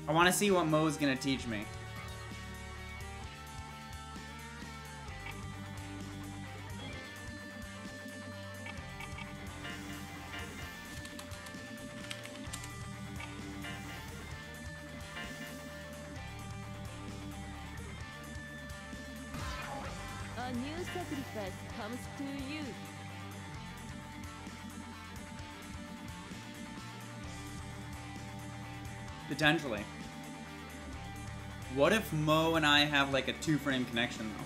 I want to see what Mo's gonna teach me. A new sacrifice comes to you. Potentially. What if Mo and I have like a 2-frame connection though?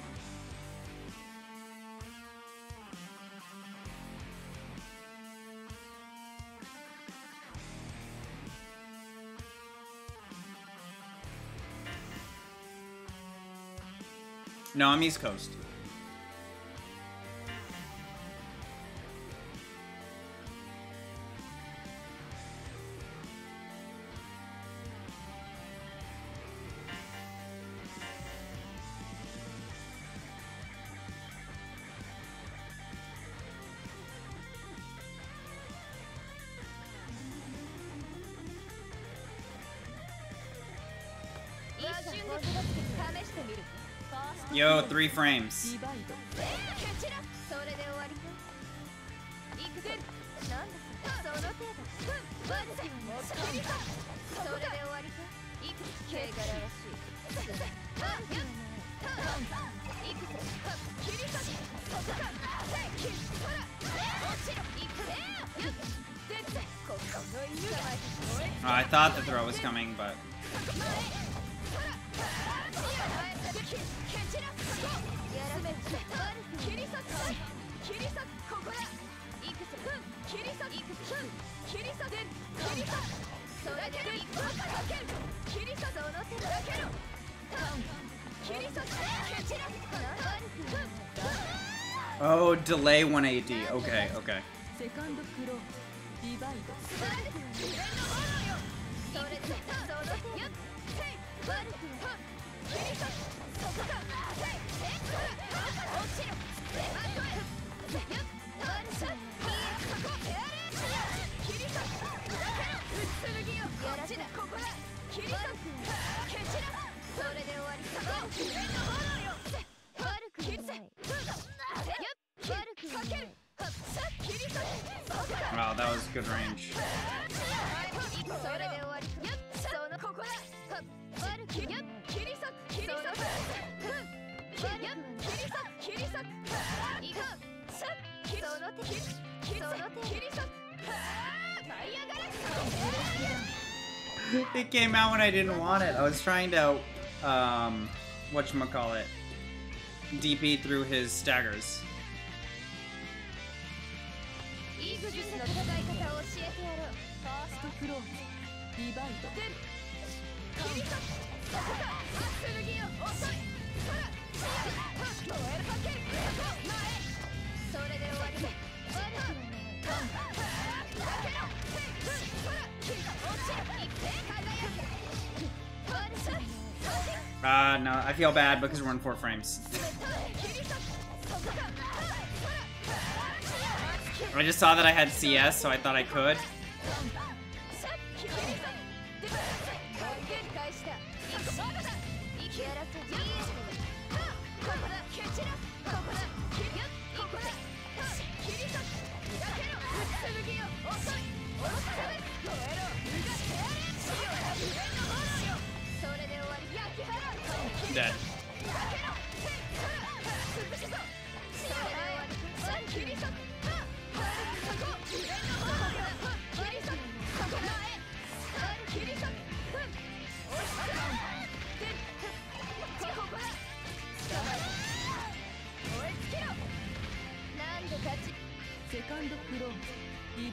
No, I'm East Coast. Yo, 3 frames. I thought the throw was coming, but... Oh, delay 180. Okay, okay. Wow, that was good range. It came out when I didn't want it. I was trying to, whatchamacallit, DP through his staggers. No, I feel bad because we're in 4 frames. I just saw that I had CS, so I thought I could. Dead.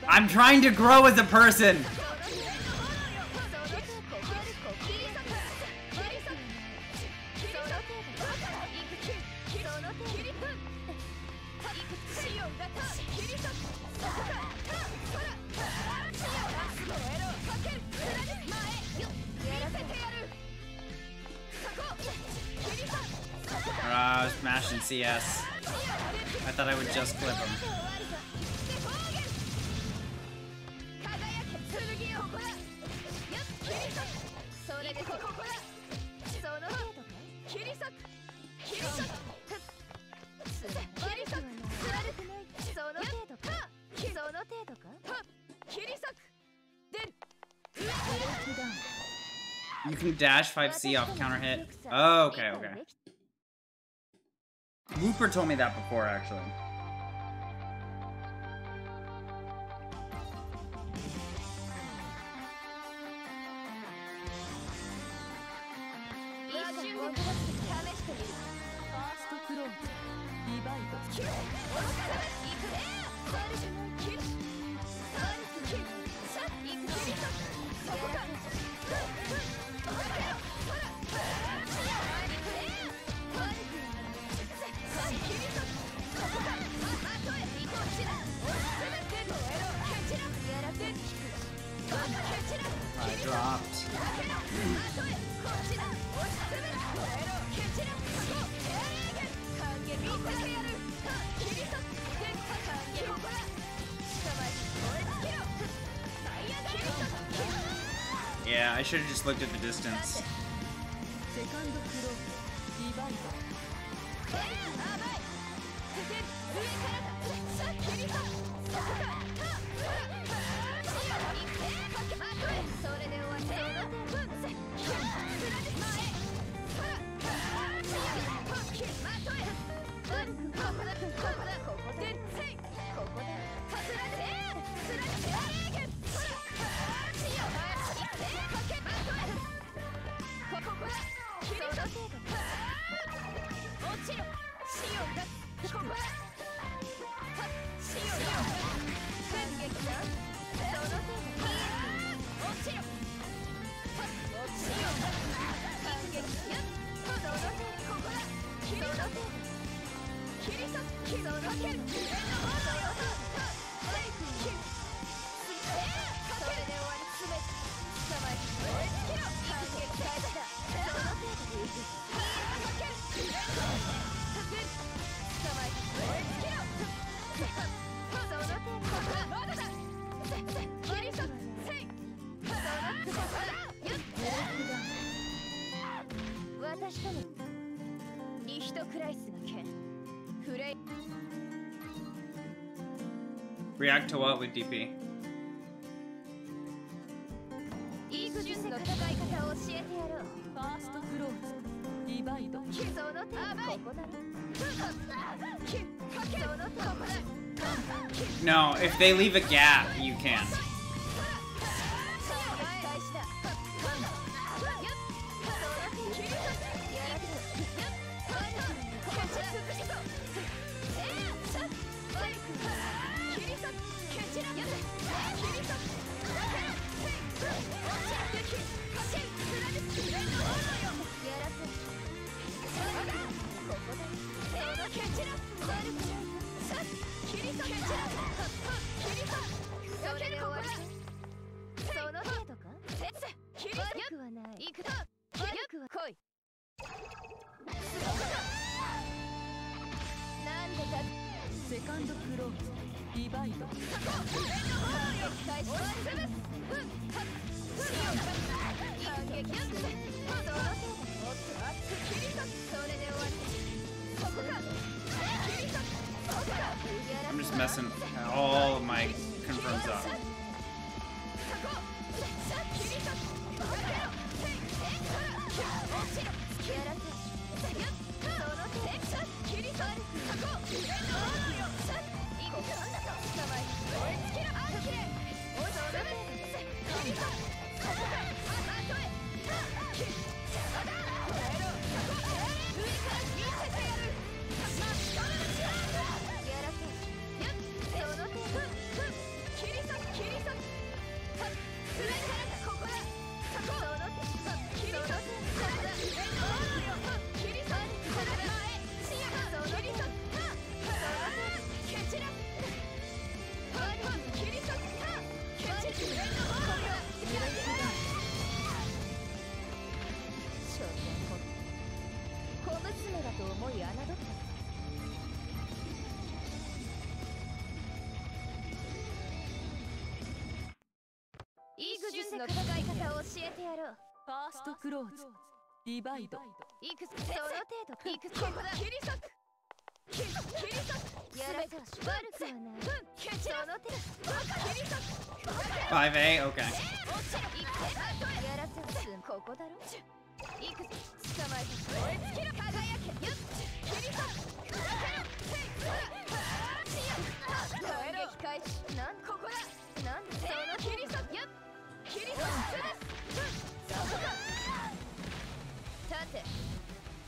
I'm trying to grow as a person. I was mashing CS. I thought I would just clip him. You can dash 5C off counter hit. Oh, okay, okay. Whooper told me that before, actually. I dropped. Yeah, I should have just looked at the distance. React to what with DP? No, if they leave a gap, you can't. I'm just messing all of my confirms up. ファーストクローズディバイドいくその程度いくここだ切り裂く切り裂くやらせは悪くはないその程度切り裂く 5A? Okay. やらせはすんここだろいく捕まえた燃え尽きろ輝けよっ切り裂く反撃開始なんここだなんでその切り裂くよっ切り裂く立て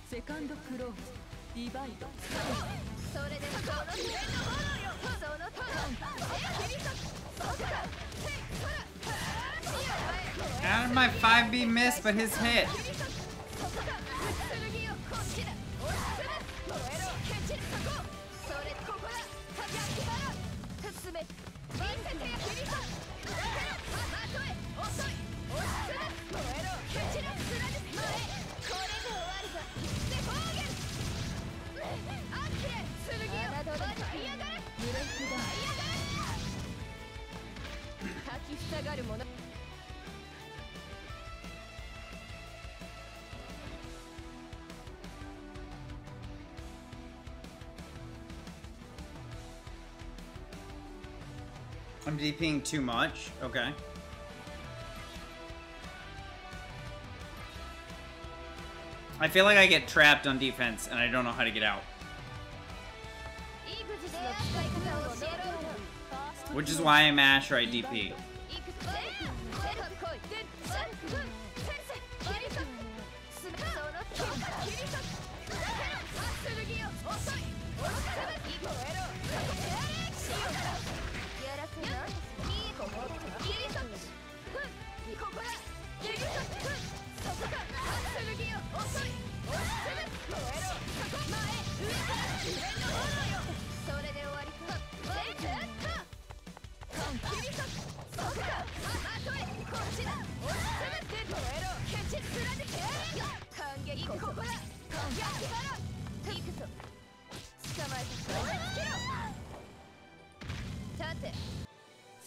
セカンドクローズディバイドそれでその手の炎よその手の切り裂くそこだ How did my 5B miss, but his hit? I'm DPing too much? Okay. I feel like I get trapped on defense and I don't know how to get out. Which is why I mash or I DP.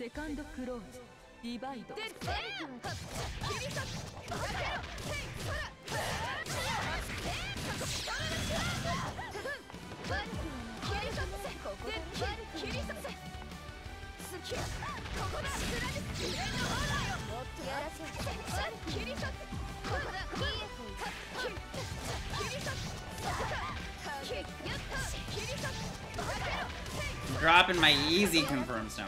Second close, divide. Dropping my easy confirms now.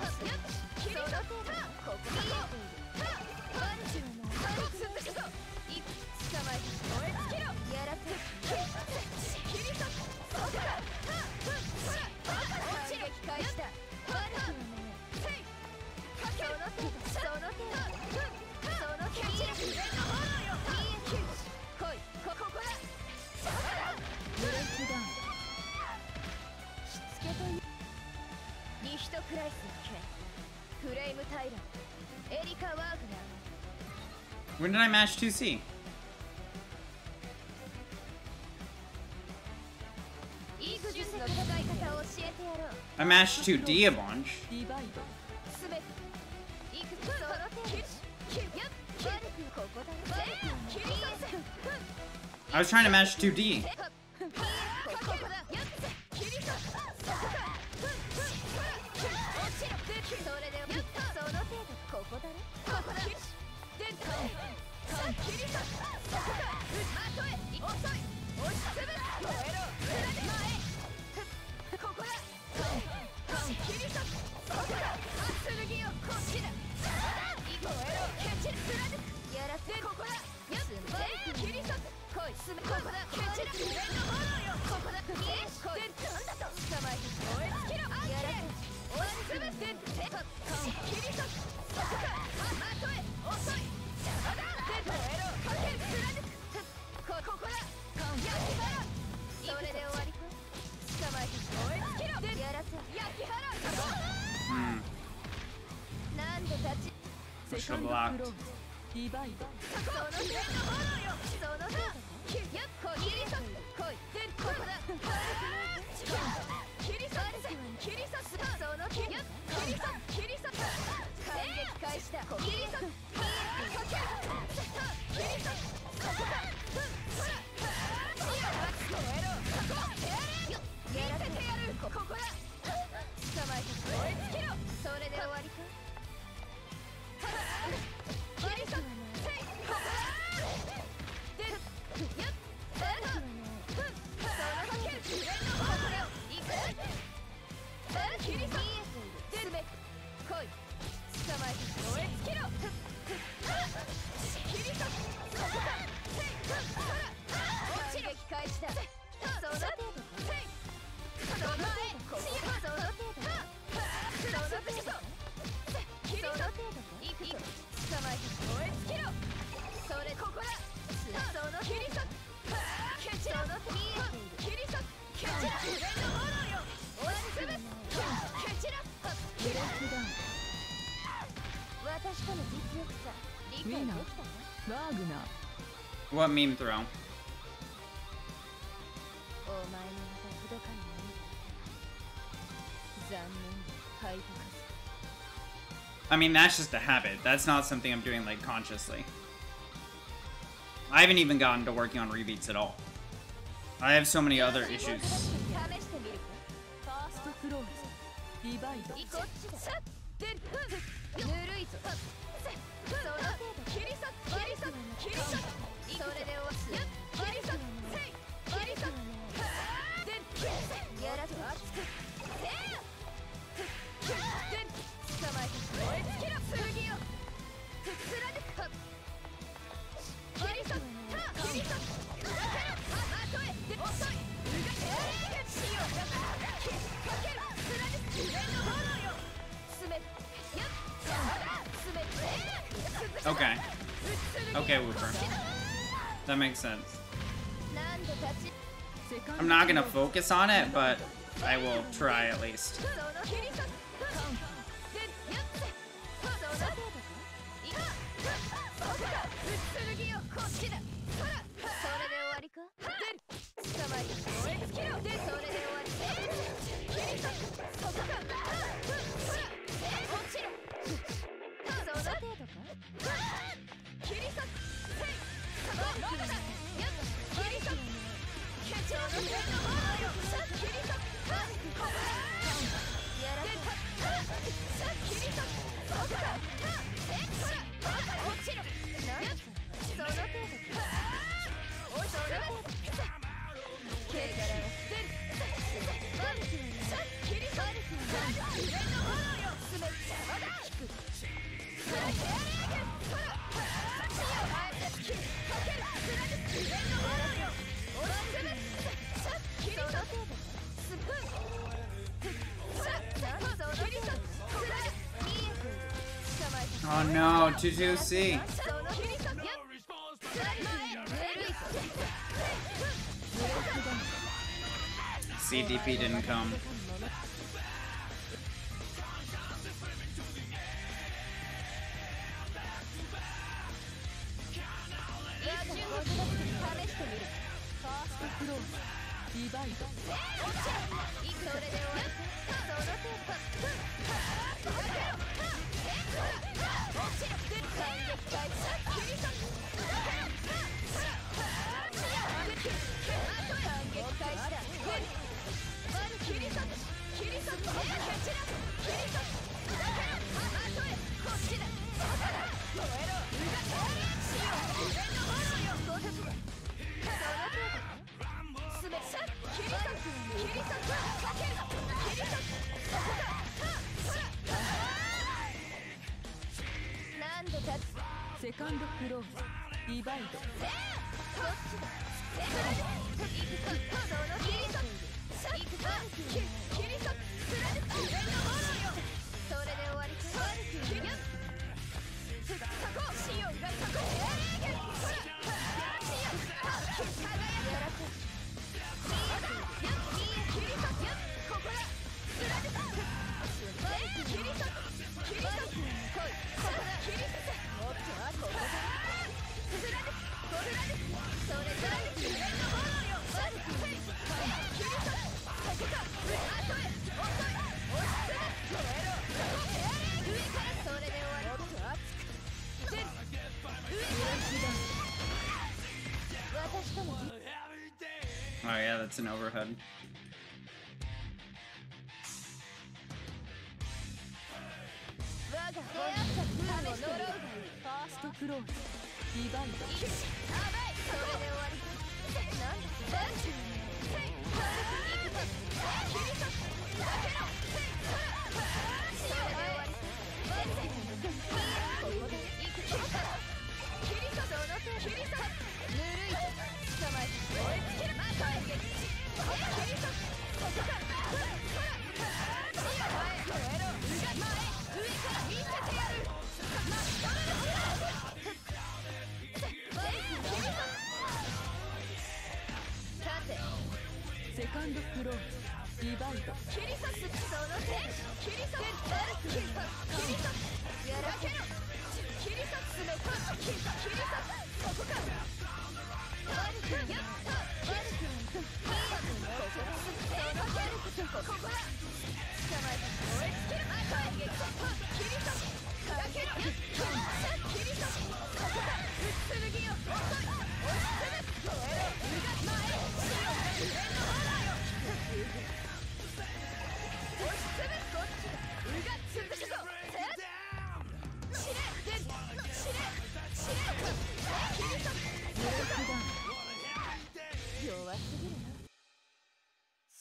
When did I mash 2C? I mashed 2D a bunch. I was trying to mash 2D. Push a block. What meme throw? I mean, that's just a habit. That's not something I'm doing, like, consciously. I haven't even gotten to working on rebeats at all. I have so many other issues. Okay. Okay, Wooper. That makes sense. I'm not gonna focus on it, but I will try at least. Oh no, 22C. CDP didn't come. Oh yeah, that's an overhead.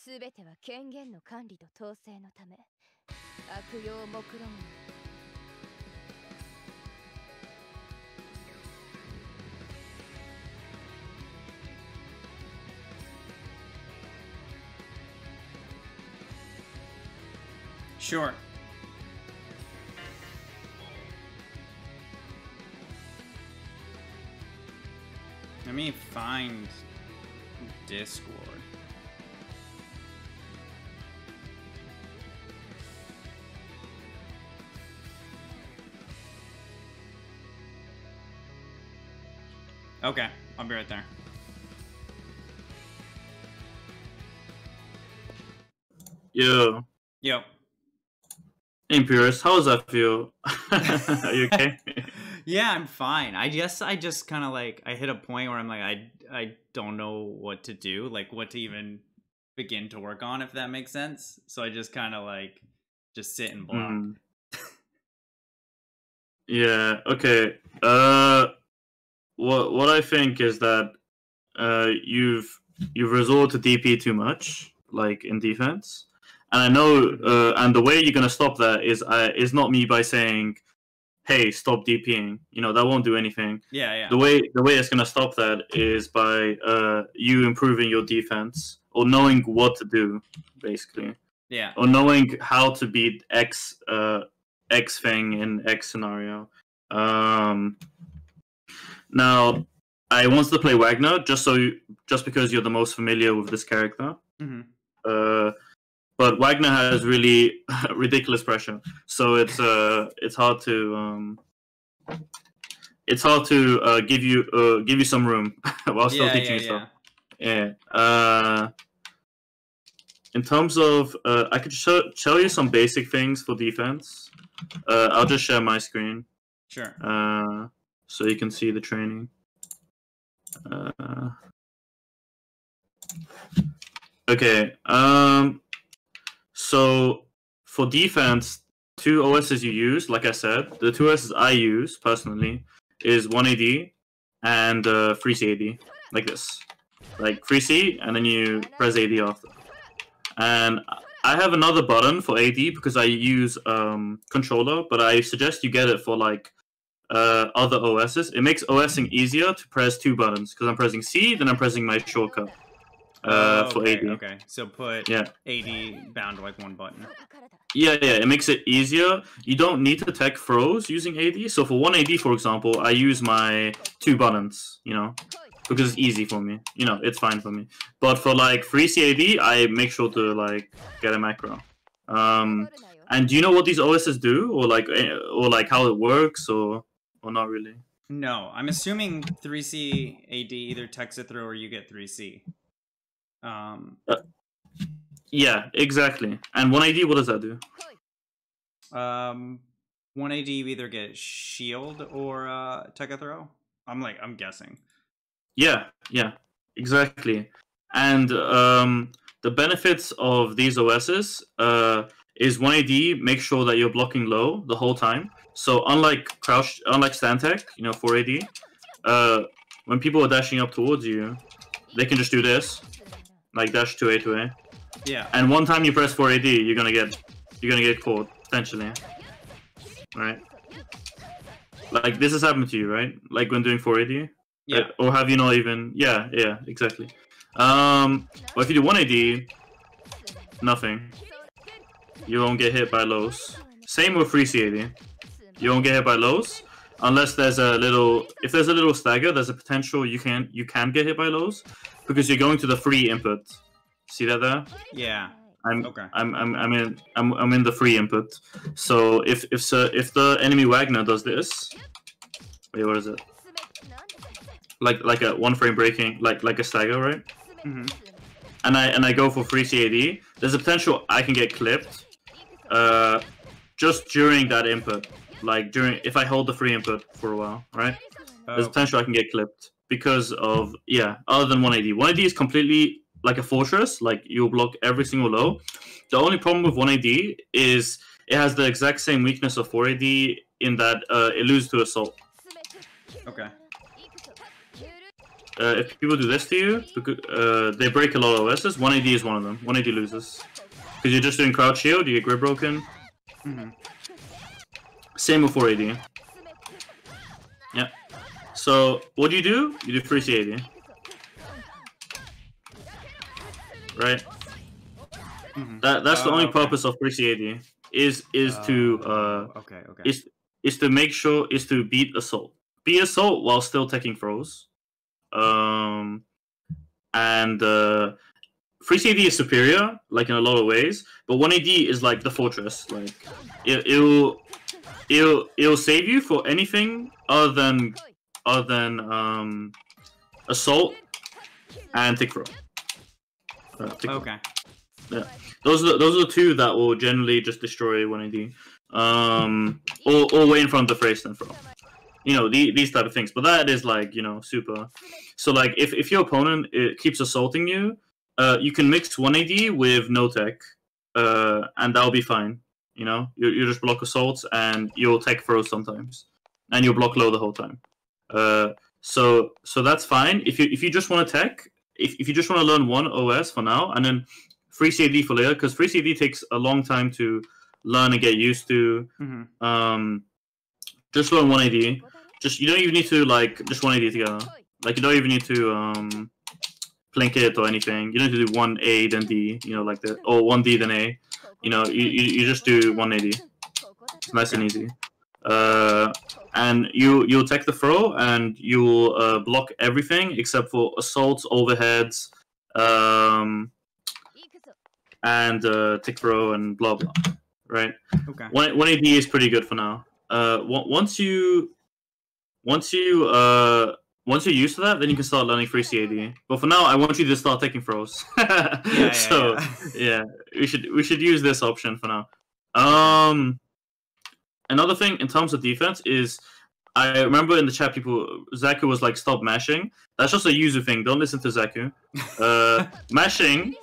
全ては権限の管理と統制のため悪用を目論む。Sure. Let me find Discord. Okay, I'll be right there. Yo. Yo. Imperious, how does that feel? Are you okay? Yeah, I'm fine. I just kind of like, I hit a point where I'm like, I don't know what to do, like what to even begin to work on, if that makes sense. So I just kind of like, just sit and block. Yeah, okay. What I think is that you've resorted to DP too much, like in defense. And I know, and the way you're gonna stop that is not me by saying, "Hey, stop DPing." You know, that won't do anything. Yeah. The way it's gonna stop that is by you improving your defense or knowing what to do, basically. Yeah. Or knowing how to beat X thing in X scenario. Now, I wanted to play Wagner just because you're the most familiar with this character. But Wagner has really ridiculous pressure, so it's hard to give you some room while still teaching yourself. Yeah. In terms of, I could show you some basic things for defense. I'll just share my screen. Sure. So you can see the training. Okay. So for defense, 2 OSs you use, like I said, the 2 OSs I use personally is 1AD and 3C AD, like this. Like 3C, and then you press AD after. And I have another button for AD because I use controller, but I suggest you get it for like other OSs. It makes OSing easier to press 2 buttons because I'm pressing C, then I'm pressing my shortcut. For AD. Okay, so put AD bound to like 1 button. Yeah, it makes it easier. You don't need to tech throws using AD. So for 1AD, for example, I use my 2 buttons, you know, because it's easy for me. You know, it's fine for me. But for like 3C AD, I make sure to like get a macro. And do you know what these OSs do, or like how it works, or not really? No, I'm assuming 3C AD either techs it through or you get 3C. Yeah, exactly. And 1AD, what does that do? 1AD you either get shield or tech a throw. I'm guessing. Yeah, exactly. And the benefits of these OSs is 1AD make sure that you're blocking low the whole time. So unlike stand tech, you know, 4AD, when people are dashing up towards you, they can just do this. Like dash 2A 2A. Yeah. And one time you press 4AD, you're gonna get caught potentially. Right? Like this has happened to you, right? Like when doing 4AD? Yeah. Or have you not even? Yeah, exactly. But if you do 1AD, nothing. You won't get hit by lows. Same with 3C AD. You won't get hit by lows unless there's a little. If there's a little stagger, there's a potential you can get hit by lows because you're going to the free input. See that there? Yeah. I'm Okay. I'm in the free input. So if the enemy Wagner does this, wait, what is it? Like a 1 frame breaking, like a stagger, right? Mm-hmm. And I go for free CAD. There's a potential I can get clipped, just during that input. Like if I hold the free input for a while, right? There's a potential I can get clipped because of other than 1AD. 1AD is completely like a fortress. Like you'll block every single low. The only problem with 1AD is it has the exact same weakness of 4AD in that it loses to assault. Okay. If people do this to you, they break a lot of OSs. 1AD is one of them. 1AD loses. Because you're just doing crouch shield, you get grip broken. Mm-hmm. Same with 4AD. Yeah. So, what do? You do free CAD. Right? Mm-hmm. That's the only purpose of free CAD. Is to make sure, is to beat assault. Beat assault while still taking throws. And free CAD is superior, like in a lot of ways, but 1AD is like the fortress. Like it'll save you for anything other than assault and tick throw. Okay. Yeah, those are the two that will generally just destroy 1AD. Or way in front of the phrase and throw. You know, these type of things. But that is like, super. So like if your opponent keeps assaulting you, you can mix 1AD with no tech, and that'll be fine. You know, you just block assaults and you'll tech throw sometimes, and you'll block low the whole time. So that's fine. If you just want to tech, if you just want to learn one OS for now, and then free CAD for later, because free CAD takes a long time to learn and get used to. Mm-hmm. Just learn 1AD. You don't even need to just 1AD together. Like you don't even need to plink it or anything. You don't need to do 1A then D, like that, or 1D then A. You just do 1AD. It's nice and easy. And you'll take the throw and you'll block everything except for assaults, overheads, and tick throw and blah blah. Right? Okay. 1AD is pretty good for now. Once you're used to that, then you can start learning free CAD. But for now, I want you to start taking throws. We should use this option for now. Another thing in terms of defense is, I remember in the chat Zaku was like, stop mashing. That's just a user thing. Don't listen to Zaku. Mashing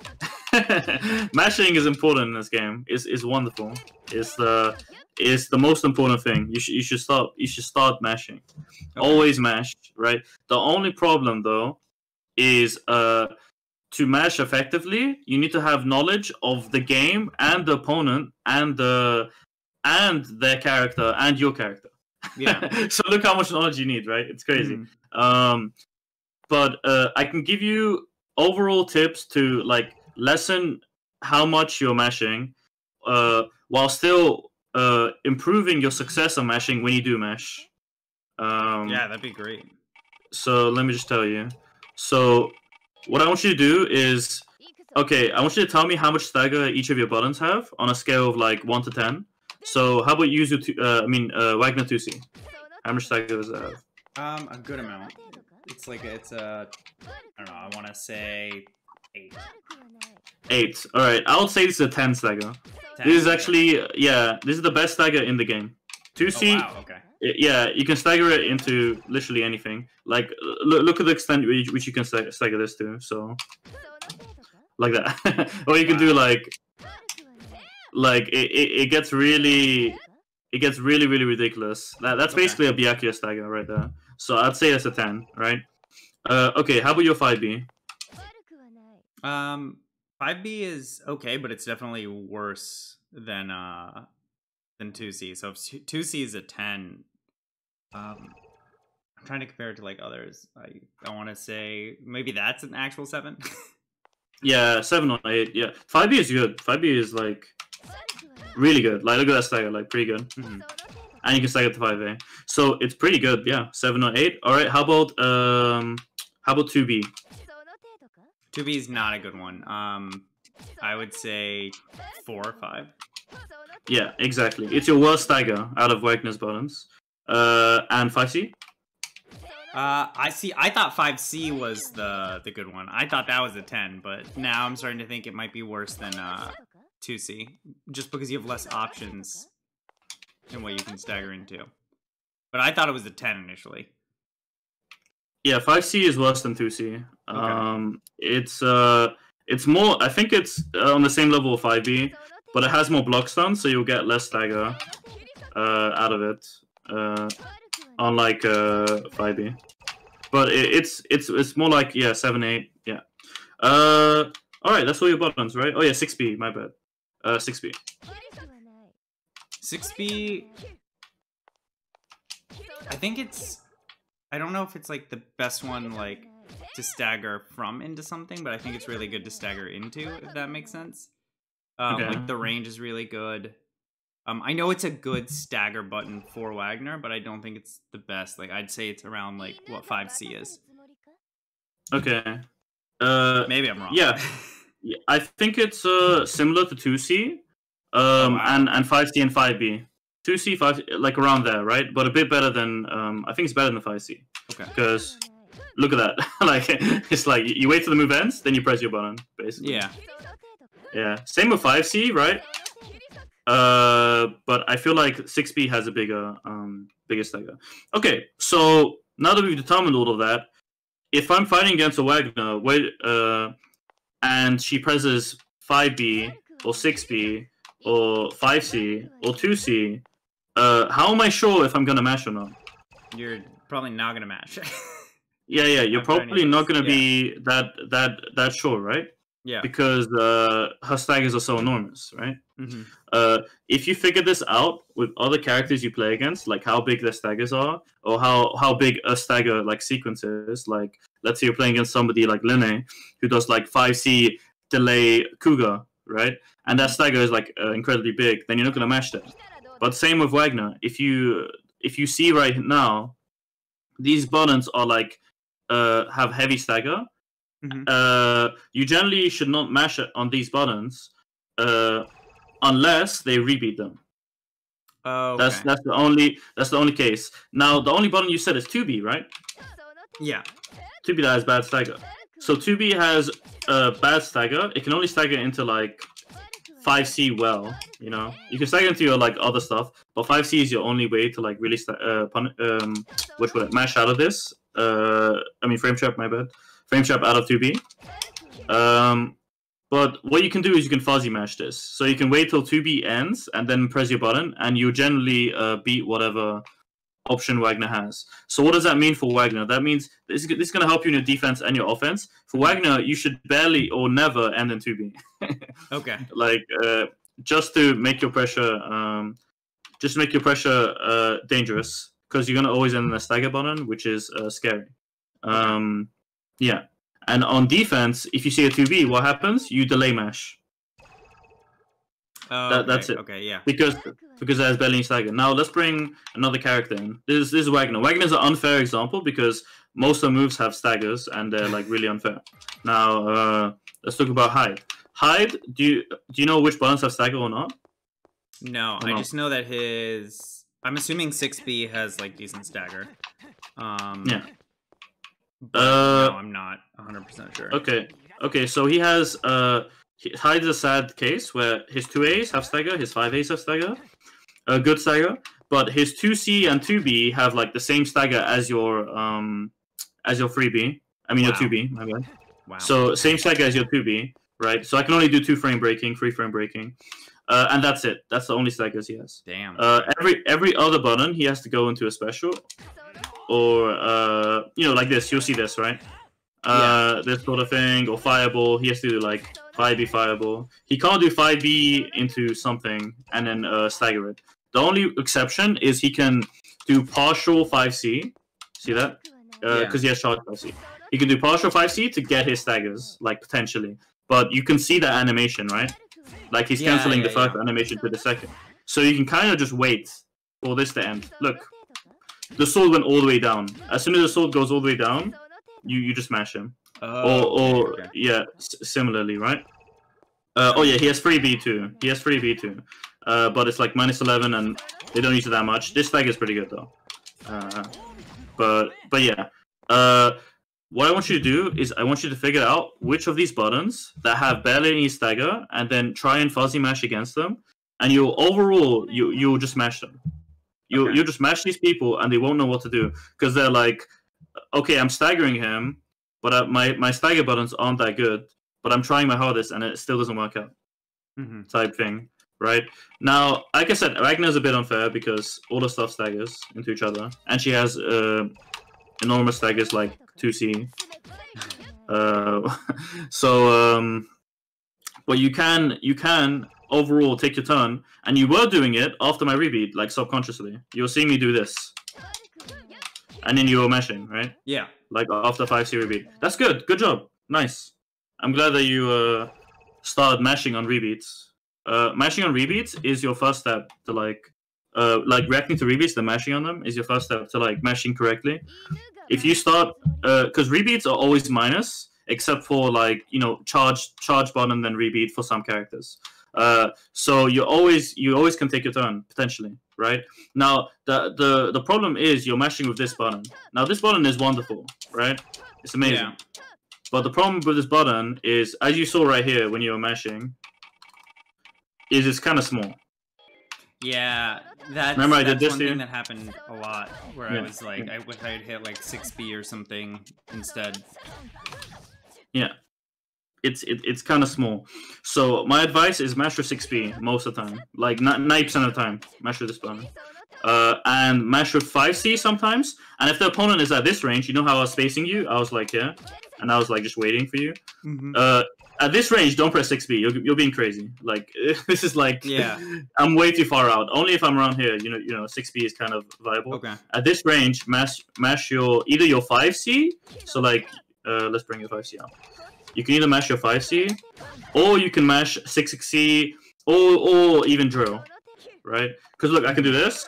mashing is important in this game. It's wonderful. It's the most important thing. You should start mashing. Okay. Always mash, right? The only problem though is to mash effectively, you need to have knowledge of the game and the opponent and their character and your character. Yeah. So look how much knowledge you need, right? It's crazy. Mm-hmm. But I can give you overall tips to like lessen how much you're mashing, while still improving your success on mashing when you do mash. Yeah, that'd be great. So let me just tell you. So what I want you to do is, okay, I want you to tell me how much stagger each of your buttons have on a scale of like 1 to 10. So how about Wagner 2C? How much stagger does it have? A good amount. It's I don't know, I want to say 8. 8. All right, I would say this is a 10 stagger. 10, this is actually, this is the best stagger in the game. 2C. Oh, wow, okay. Yeah, you can stagger it into literally anything. Like, look at the extent which you can stagger this to. So, like that. Or you can do like it gets really really ridiculous. That's basically a Byakuya stagger right there. So I'd say that's a 10, right? Okay, how about your 5B? 5B is okay, but it's definitely worse than 2C. So if 2C is a 10, I'm trying to compare it to like others. I want to say maybe that's an actual 7. Yeah, 7 or 8. Yeah, 5B is good. 5B is like really good. Like, look at that stagger, like pretty good. Mm-hmm. And you can stagger to 5A, so it's pretty good. Yeah, 7 or 8. All right, how about 2B? 2B is not a good one. I would say 4 or 5. Yeah, exactly. It's your worst stagger out of Wagner's buttons. And 5C? I thought 5C was the good one. I thought that was a 10, but now I'm starting to think it might be worse than 2C, just because you have less options in what you can stagger into. But I thought it was a 10 initially. Yeah, 5C is worse than 2C. Okay. It's more. I think it's on the same level of 5B, but it has more block stun, so you'll get less stagger out of it. Unlike 5B, but it's more like 7, 8. Yeah. All right, that's all your buttons, right? Oh yeah, 6B. My bad. 6B. 6B. I think it's. I don't know if it's like the best one like to stagger from into something, but I think it's really good to stagger into, if that makes sense. Okay. Like the range is really good. I know it's a good stagger button for Wagner, but I don't think it's the best. Like I'd say it's around like what 5C is. Okay. Maybe I'm wrong. Yeah. I think it's similar to 2C, wow. and 5C and 5B. 2C, 5, like around there, right? But a bit better than I think it's better than 5C. Okay. Because look at that. Like it's like you wait till the move ends, then you press your button, basically. Yeah. Yeah. Same with 5C, right? But I feel like 6B has a bigger stagger. Okay, so now that we've determined all of that, if I'm fighting against a Wagner, and she presses 5B or 6B or 5C or 2C, how am I sure if I'm gonna mash or not? You're probably not gonna mash. Yeah, you're probably not gonna be that sure, right? Yeah. Because her staggers are so enormous, right? Mm-hmm. If you figure this out with other characters you play against, like how big their staggers are, or how big a stagger like sequence is, like let's say you're playing against somebody like Linne, who does like 5C delay Cougar, right? And that stagger is like incredibly big, then you're not gonna mash that. But same with Wagner. If you see right now, these buttons are like have heavy stagger. Mm-hmm. You generally should not mash it on these buttons unless they rebeat them. Oh, okay. That's the only case. Now the only button you said is 2B, right? Yeah. 2B that has bad stagger. So 2B has bad stagger. It can only stagger into like 5C well, you know. You can stagger into your like other stuff, but 5C is your only way to like really mash out of this. Frame trap, my bad. Frame trap out of 2B. But what you can do is you can fuzzy mash this. So you can wait till 2B ends and then press your button, and you generally beat whatever option Wagner has. So what does that mean for Wagner? That means this is going to help you in your defense and your offense. For Wagner, you should barely or never end in 2B. Okay. Like just to make your pressure, dangerous, because you're going to always end in a stagger button, which is scary. Yeah. And on defense, if you see a 2B, what happens? You delay mash. Oh, That's it. Okay, yeah. Because there's barely any stagger. Now let's bring another character in. This is Wagner. Wagner's an unfair example because most of the moves have staggers and they're like really unfair. Now let's talk about Hyde. Hyde, do you know which buttons have stagger or not? No, I just know that his. I'm assuming 6B has like decent stagger. Yeah. But no, I'm not 100% sure. Okay. So he has Hyde is a sad case where his 2As have stagger, his 5As have stagger, good stagger, but his 2C and 2B have like the same stagger as your 3B. I mean your 2B. My bad. Wow. So same stagger as your 2B, right? So I can only do 2-frame breaking, 3-frame breaking, and that's it. That's the only staggers he has. Damn. Every other button he has to go into a special. Or like this, you'll see this, right? This sort of thing, or fireball. He has to do like 5B fireball. He can't do 5B into something and then stagger it. The only exception is he can do partial 5C. See that? Because he has charge 5C. He can do partial 5C to get his staggers, like potentially. But you can see that animation, right? Like he's canceling the first animation to the second. So you can kind of just wait for this to end. Look. The sword went all the way down. As soon as the sword goes all the way down, you just mash him. or okay. yeah, similarly, right? Oh yeah, he has free B2. He has free B2. But it's like -11, and they don't use it that much. This stag is pretty good though. But yeah. What I want you to do is I want you to figure out which of these buttons that have barely any stagger, and then try and fuzzy mash against them. And you'll just mash them. You'll just mash these people, and they won't know what to do because they're like, okay, I'm staggering him, but my stagger buttons aren't that good. But I'm trying my hardest, and it still doesn't work out. Type thing, right? Now, like I said, Ragna's a bit unfair because all the stuff staggers into each other, and she has enormous staggers like 2C. But you can overall take your turn, and you were doing it after my rebeat, like subconsciously. You'll see me do this, and then you were mashing, right? Yeah. Like after 5C rebeat. That's good. Good job. Nice. I'm glad that you started mashing on rebeats. Mashing on rebeats is your first step to like reacting to rebeats, then mashing on them is your first step to like mashing correctly. If you start, because rebeats are always minus, except for like, you know, charge button then rebeat for some characters. So you always can take your turn potentially, right? Now the problem is you're mashing with this button. Now this button is wonderful, right? It's amazing. Yeah. But the problem with this button is, as you saw right here when you were mashing, is it's kind of small. Yeah, that's I did this one here? thing that happened a lot, where I was like, I wish I'd hit like 6B or something instead. Yeah, it's kind of small. So my advice is mash with 6B most of the time, like 90% of the time. Mash with this button, and mash with 5C sometimes. And if the opponent is at this range, you know how I was spacing you? I was like here, and I was like just waiting for you. At this range, don't press 6B. You're being crazy. Like this is like, yeah, I'm way too far out. Only if I'm around here, you know, 6B is kind of viable. Okay. At this range, mash either your 5C. So like, let's bring your 5C out. You can either mash your 5C, or you can mash 6C, or even drill, right? Because look, I can do this,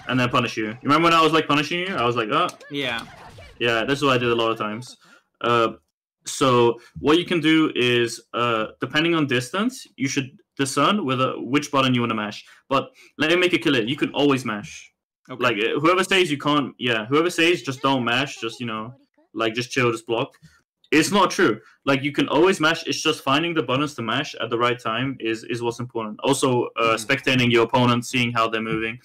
and then punish you. You remember when I was like punishing you? I was like, oh. Yeah. Yeah, this is what I did a lot of times. So what you can do is, depending on distance, you should discern which button you want to mash. But let me make it clear: you can always mash. Okay. Like whoever says you can't, whoever says just don't mash, just, you know, like just chill, just block. It's not true. Like you can always mash. It's just finding the buttons to mash at the right time is what's important. Also, spectating your opponent, seeing how they're moving.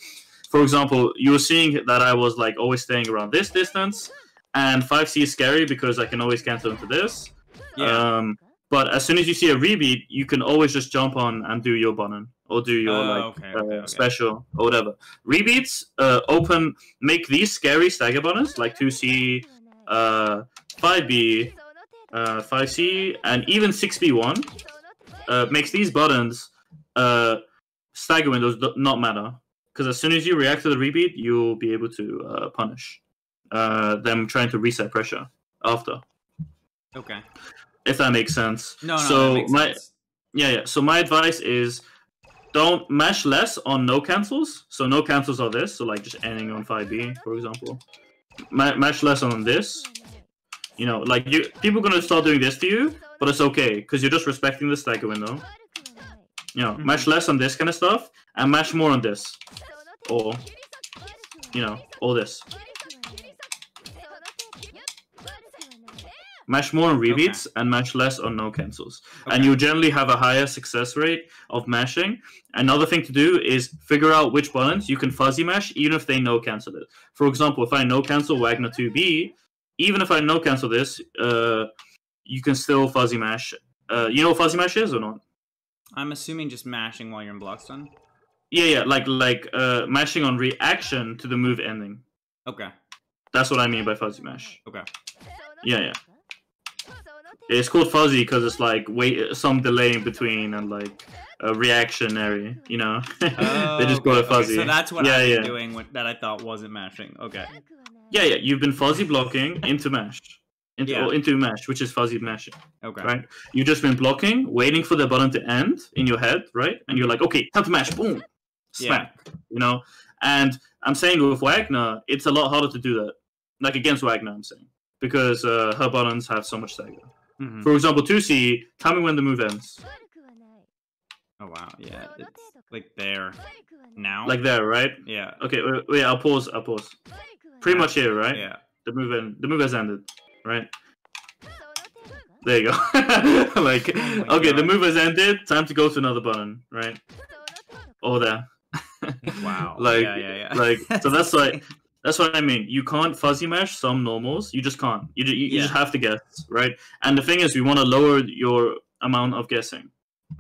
For example, you were seeing that I was like always staying around this distance. And 5C is scary because I can always cancel into this. Yeah. But as soon as you see a rebeat, you can always just jump on and do your button or do your special or whatever. Rebeats make these scary stagger buttons like 2C, 5B, 5C, and even 6B1 makes these buttons stagger windows not matter, because as soon as you react to the rebeat, you'll be able to punish them trying to reset pressure after. Okay. If that makes sense. No, so that makes sense. Yeah. So my advice is don't mash less on no cancels. So no cancels are this. So like just ending on 5B, for example. Mash less on this. You know, like people are gonna start doing this to you, but it's okay because you're just respecting the stagger window. You know, mash less on this kind of stuff and mash more on this, or you know, all this. Mash more on rebeats and mash less on no cancels. And you generally have a higher success rate of mashing. Another thing to do is figure out which buttons you can fuzzy mash even if they no cancel it. For example, if I no cancel Wagner 2B, even if I no cancel this, you can still fuzzy mash. You know what fuzzy mash is or not? I'm assuming just mashing while you're in block stun. Yeah, like mashing on reaction to the move ending. Okay. That's what I mean by fuzzy mash. Okay. Yeah. It's called fuzzy because it's like some delay in between and like a reactionary, you know. They just call it fuzzy. So that's what I've been doing that I thought wasn't mashing. Okay. Yeah. You've been fuzzy blocking into mash. Into mash, which is fuzzy mashing. Okay. Right? You've just been blocking, waiting for the button to end in your head, right? And you're like, okay, time to mash. Boom. Smack. Yeah. You know? And I'm saying with Wagner, it's a lot harder to do that. Like against Wagner, I'm saying. because her buttons have so much stagger. Mhm. For example, 2C, tell me when the move ends. Oh wow, yeah, it's like there now. Like there, right? Yeah. Okay, wait, I'll pause. Pretty much here, right? Yeah. The move has ended, right? There you go. Like, Oh okay, God. the move has ended. Time to go to another button, right? Oh, there. Wow. Like, yeah. like, so that's what I mean. You can't fuzzy mesh some normals. You just can't. You just have to guess, right? And the thing is, we want to lower your amount of guessing,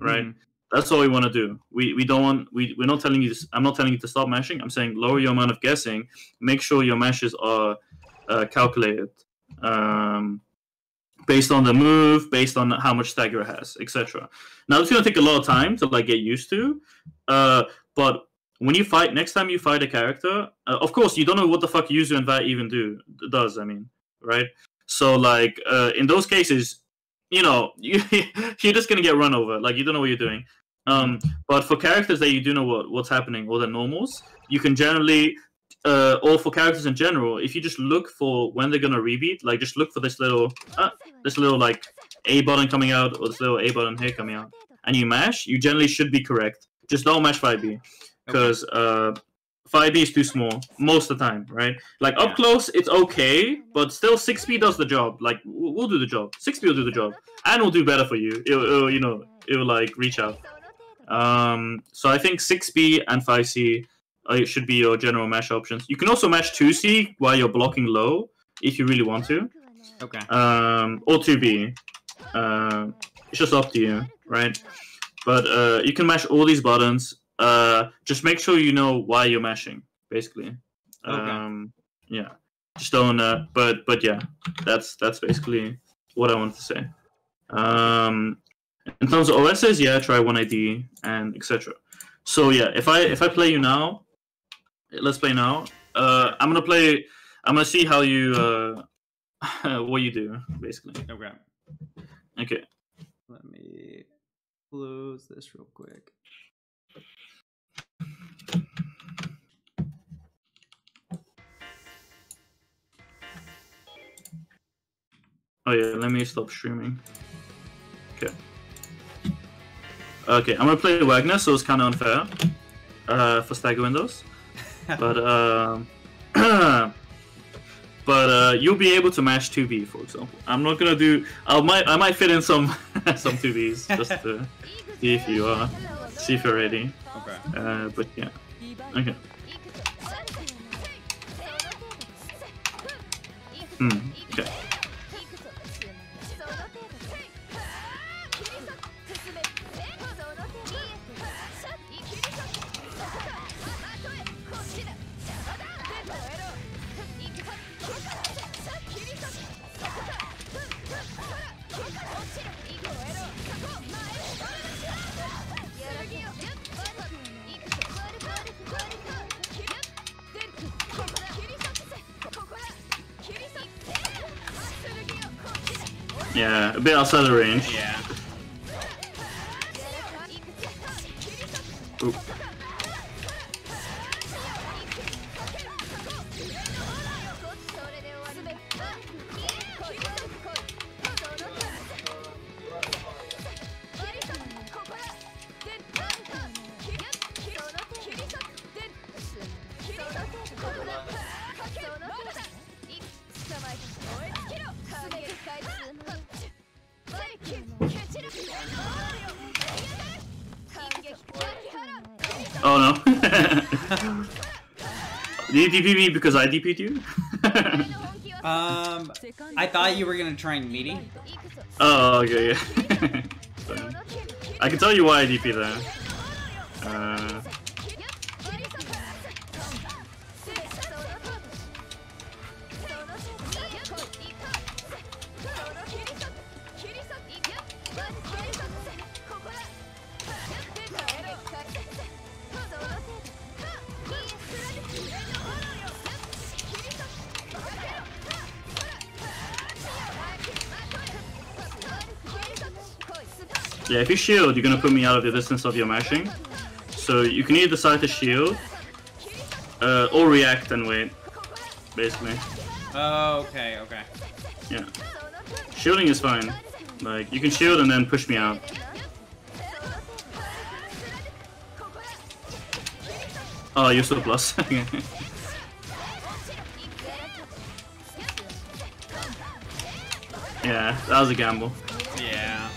right? Mhm. That's all we want to do. We don't want. We're not telling you. I'm not telling you to stop mashing. I'm saying lower your amount of guessing. Make sure your meshes are calculated. Based on the move, based on how much stagger it has, etc. Now it's gonna take a lot of time to like get used to, but when you fight, next time you fight a character, of course you don't know what the fuck Yuzu and Va even does. I mean, right? So like in those cases, you know, you're just gonna get run over. Like you don't know what you're doing. But for characters that you do know what's happening, or the normals, you can generally. Or for characters in general, if you just look for when they're gonna rebeat, like just look for this little like A button coming out, or this little A button here coming out, and you mash, you generally should be correct. Just don't mash 5B, because 5B is too small most of the time, right? Like up close, it's okay, but still 6B does the job. Like we'll do the job. 6B will do the job, and we'll do better for you. It'll like reach out. So I think 6B and 5C. It should be your general mash options. You can also mash 2C while you're blocking low, if you really want to. Okay. Or 2B. It's just up to you, right? But you can mash all these buttons. Just make sure you know why you're mashing, basically. Okay. Yeah. Just don't. But yeah, that's basically what I wanted to say. In terms of OSs, yeah, try 1ID and etc. So yeah, if I play you now. Let's play now. I'm gonna see how you what you do, basically. Okay. Okay. Let me close this real quick. Oh yeah, let me stop streaming. Okay. Okay, I'm gonna play Wagner, so it's kind of unfair for stagger windows. But you'll be able to mash 2B, for example. I'm not gonna do. I might fit in some 2Bs just to see if you're ready. Okay. But yeah. Okay. Okay. Yeah, a bit outside the range. Yeah. Oop. Oh no. Did you DP me because I DP'd you? I thought you were gonna try and meeting. Oh, okay, yeah. I can tell you why I DP there. Yeah, if you shield, you're gonna put me out of the distance of your mashing. So you can either decide to shield, or react and wait, basically. Oh, okay. Yeah. Shielding is fine. Like, you can shield and then push me out. Oh, you're so plus. Yeah, that was a gamble. Yeah.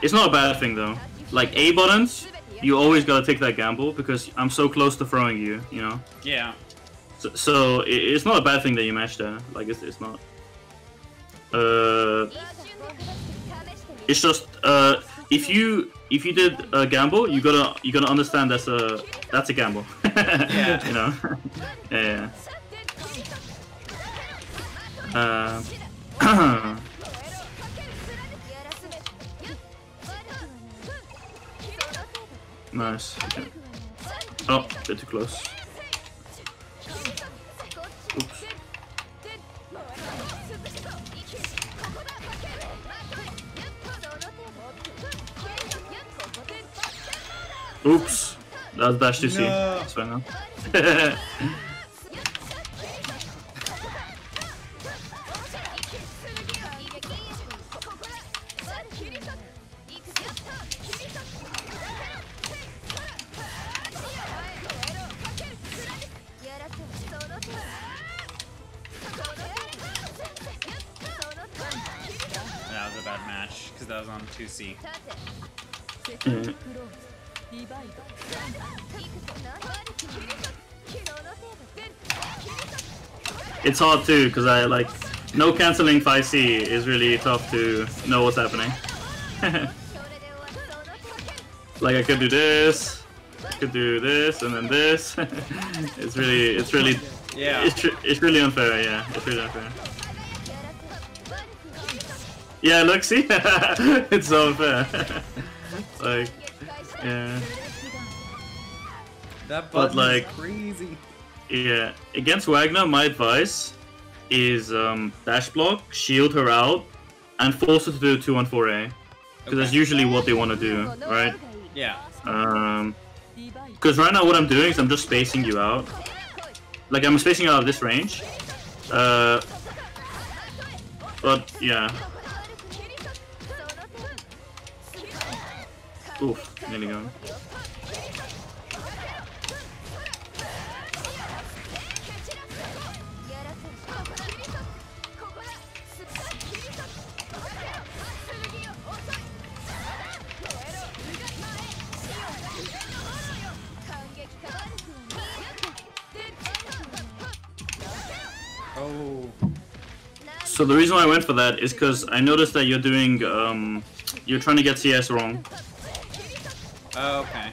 It's not a bad thing though. Like A buttons, you always gotta take that gamble because I'm so close to throwing you, you know? Yeah. So it's not a bad thing that you match there. Like it's not. It's just if you did a gamble, you gotta understand that's a gamble. Yeah. You know. Yeah. Nice. Okay. Oh, bit too close. Oops. Oops. That was dash 2C. No. That's fine now. That was a bad match because that was on 2C. Yeah. It's hard too, because I like no canceling 5C is really tough to know what's happening. Like I could do this, I could do this, and then this. It's really Yeah. it's really unfair. Yeah, it's really unfair. Yeah, look, see, it's so unfair. Like, yeah. That But, button like, is crazy. Yeah, against Wagner, my advice is dash block, shield her out, and force her to do 2-1-4A. Because that's usually what they want to do, right? Yeah. Because right now what I'm doing is I'm just spacing you out. Like, I'm spacing you out of this range. But, yeah. Oof, nearly gone. Oh. So the reason why I went for that is because I noticed that you're doing, you're trying to get CS wrong. Oh, okay.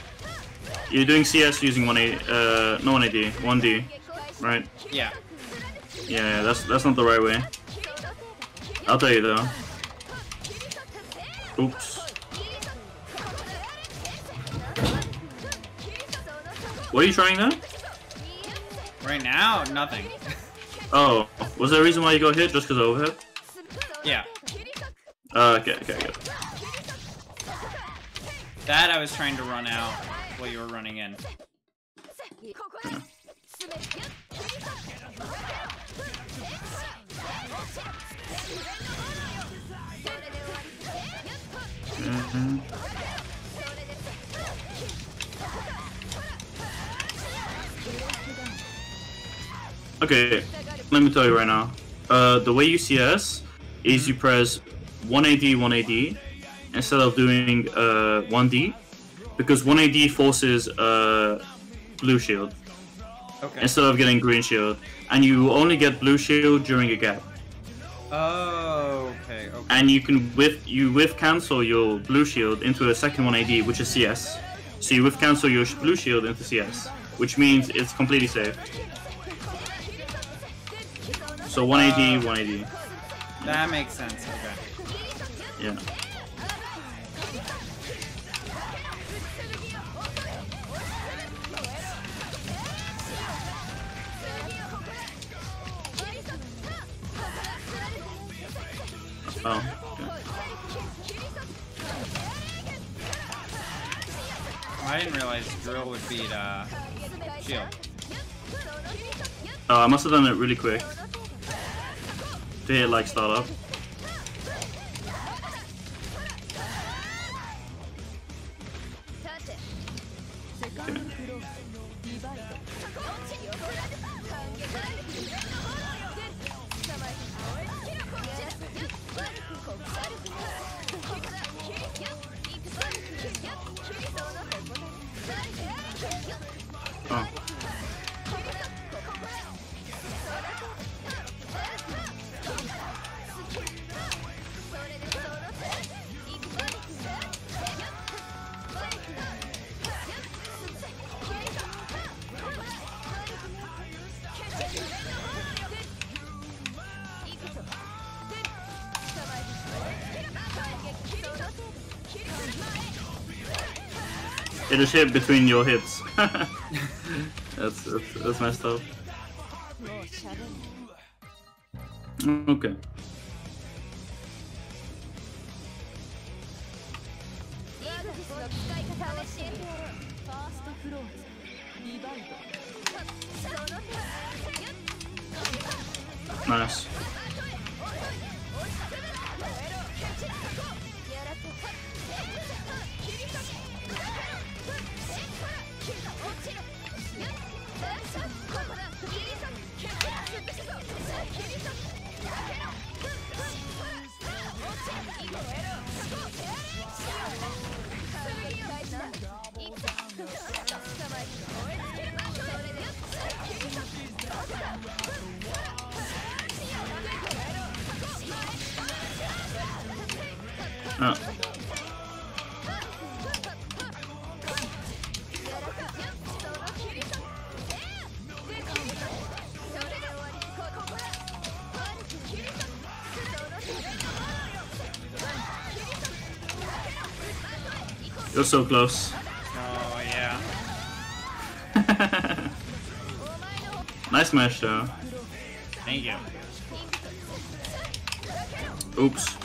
You're doing CS using 1A, no 1AD, 1D, right? Yeah. Yeah, that's not the right way. I'll tell you though. Oops. What are you trying now? Right now, nothing. Oh, was there a reason why you got hit? Just because of overhead? Yeah. Okay, good. That I was trying to run out while you were running in. Okay, let me tell you right now. The way you CS is you press 1AD, 1AD instead of doing 1D, because 1AD forces blue shield Okay. instead of getting green shield, and you only get blue shield during a gap. Oh, okay. And you can whiff cancel your blue shield into a second 1AD, which is CS. So you whiff cancel your blue shield into CS, which means it's completely safe. So 1AD, 1AD. That makes sense. Okay. Yeah. Oh, okay. I didn't realize drill would beat shield. Oh, I must have done it really quick. to hit like startup. Oh. It just hit between your hits. that's messed up. Okay. Nice. Oh. You're so close. Oh yeah. Nice match though. Thank you. Oops.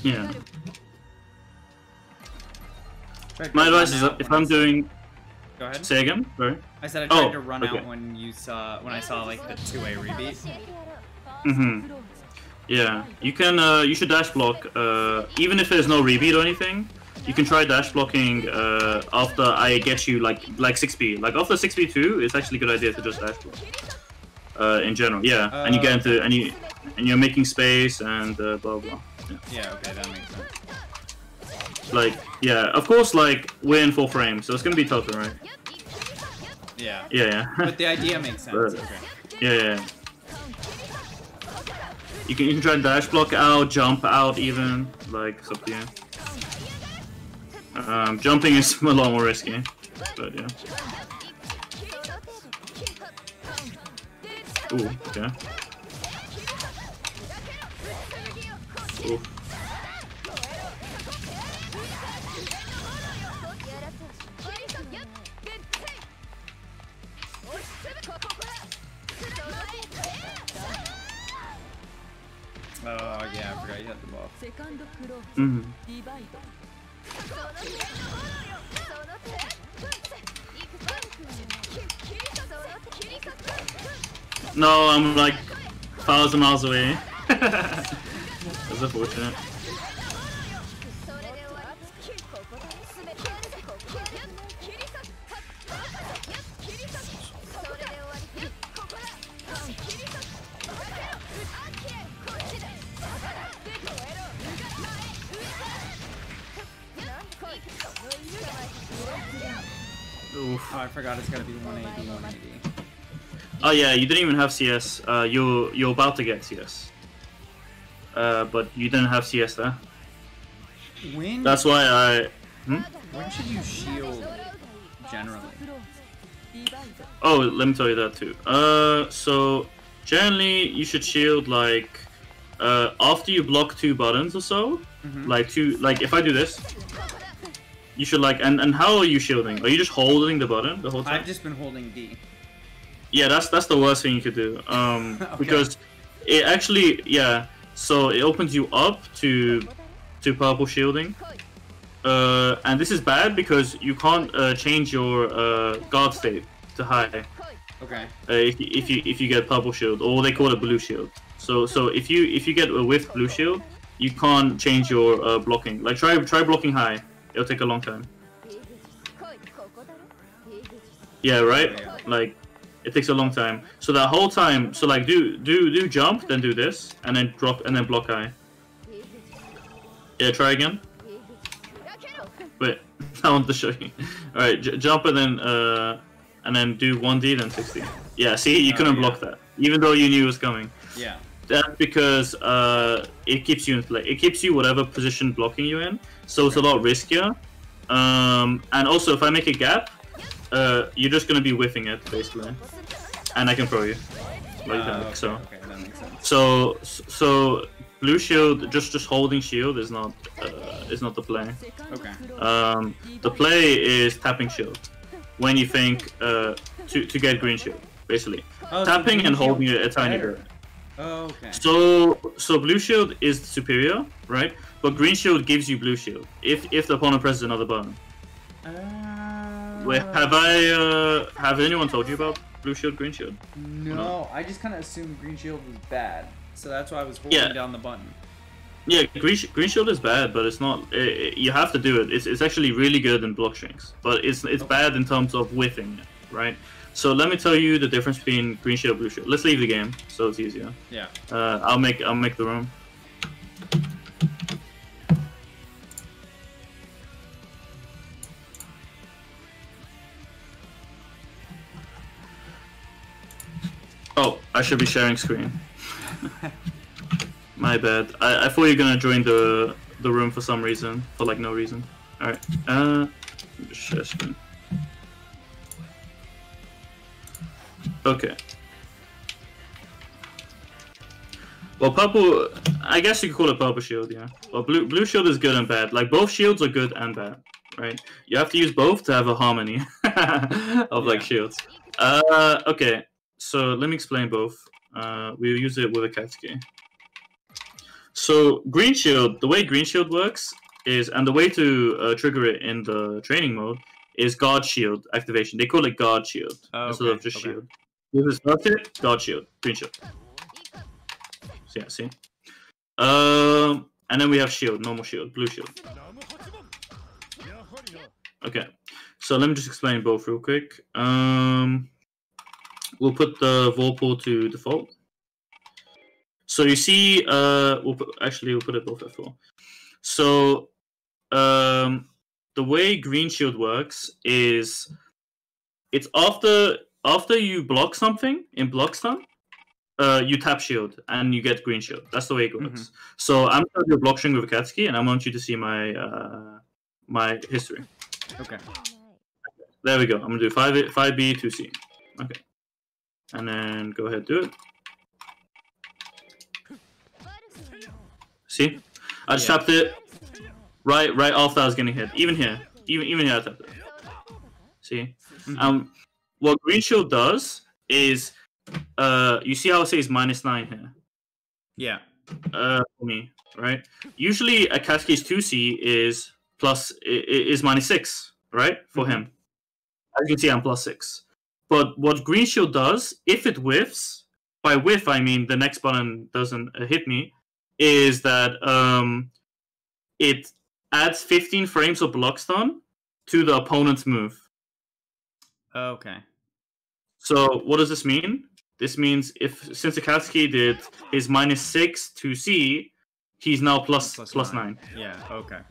Yeah. My advice is if I'm doing. Go ahead. Say again. Sorry. I said I tried to Oh, run okay. out when I saw like the 2A rebeat. Mm-hmm. Yeah. You can. You should dash block. Even if there's no rebeat or anything, you can try dash blocking after I get you like 6B. Like after 6B2, it's actually a good idea to just dash block. In general, yeah. And you get into and you're making space and blah blah. Yeah. Okay, that makes sense. Like, yeah, of course, like, we're in 4 frames, so it's gonna be tougher, right? Yeah. Yeah. But the idea makes sense. But, Okay. yeah. You can try and dash block out, jump out even, like, it's up to you. Jumping is a lot more risky, but yeah. Ooh, okay. Ooh. Oh yeah, I forgot you had the ball. Mm-hmm. No, I'm like 1,000 miles away. That's unfortunate. Oof. Oh, I forgot it's gotta be 180, 180. Oh yeah, you didn't even have CS. You're about to get CS. But you didn't have CS there. When? That's why I. When should you shield generally? Oh, let me tell you that too. So generally you should shield like after you block 2 buttons or so. Like if I do this, you should like and how are you shielding? Are you just holding the button the whole time? I've just been holding D. Yeah, that's the worst thing you could do. Okay. Because it actually so it opens you up to purple shielding. And this is bad because you can't change your guard state to high. Okay. If you get purple shield, or they call it blue shield. So if you get a with blue shield, you can't change your blocking. Like try blocking high. It'll take a long time. Yeah, right. Like it takes a long time. So that whole time, so like do jump, then do this, and then drop, and then block high. Yeah, try again. Wait, I want to show you. All right, jump and then do 1D, then 60. Yeah, see, you couldn't block that, even though you knew it was coming. Yeah. That's because it keeps you in play. It keeps you whatever position blocking you in, so it's a lot riskier. And also, if I make a gap, you're just gonna be whiffing it basically, and I can throw you. Like that, so. Okay, that makes sense. So blue shield, just holding shield is not the play. Okay. The play is tapping shield when you think to get green shield, basically. Tapping and holding it a tiny bit. Oh, okay. So blue shield is superior, right? But green shield gives you blue shield if the opponent presses another button. Wait, have anyone told you about blue shield, green shield? No, I just kind of assumed green shield was bad, so that's why I was holding down the button. Yeah, green shield is bad, but it's not. You have to do it. It's actually really good in block strings, but it's bad in terms of whiffing, right? So let me tell you the difference between green shield, blue shield. Let's leave the game, so it's easier. Yeah. I'll make the room. Oh, I should be sharing screen. My bad. I thought you were gonna join the room for some reason, for like no reason. All right. Just share screen. Okay. Well, purple. I guess you could call it purple shield, yeah. Well, blue shield is good and bad. Like both shields are good and bad, right? You have to use both to have a harmony of like shields. Okay. So let me explain both. We'll use it with a Katsuki. So green shield, the way green shield works is, and the way to trigger it in the training mode is guard shield activation. They call it guard shield instead of just shield. This is it, guard shield, green shield. So yeah, see. And then we have shield, normal shield, blue shield. Okay, so let me just explain both real quick. We'll put the Volpool to default. So you see, we'll put it both at 4. So the way green shield works is it's after you block something in block stun, you tap shield and you get green shield. That's the way it works. So I'm gonna do a block string with Akatsuki, and I want you to see my my history. Okay. There we go. I'm gonna do 5B 2C. Okay. And then go ahead, do it. See? I just tapped it right after I was getting hit. Even here I tapped it. See? What green shield does is you see how it says -9 here? Yeah. For me, right? Usually a Katsuki's 2C is -6, right? For him. As you can see, I'm +6. But what green shield does, if it whiffs, by whiff I mean the next button doesn't hit me, is that it adds 15 frames of block stun to the opponent's move. Okay. So what does this mean? This means since Akatsuki did his -6 to C, he's now plus 9. Yeah. Okay.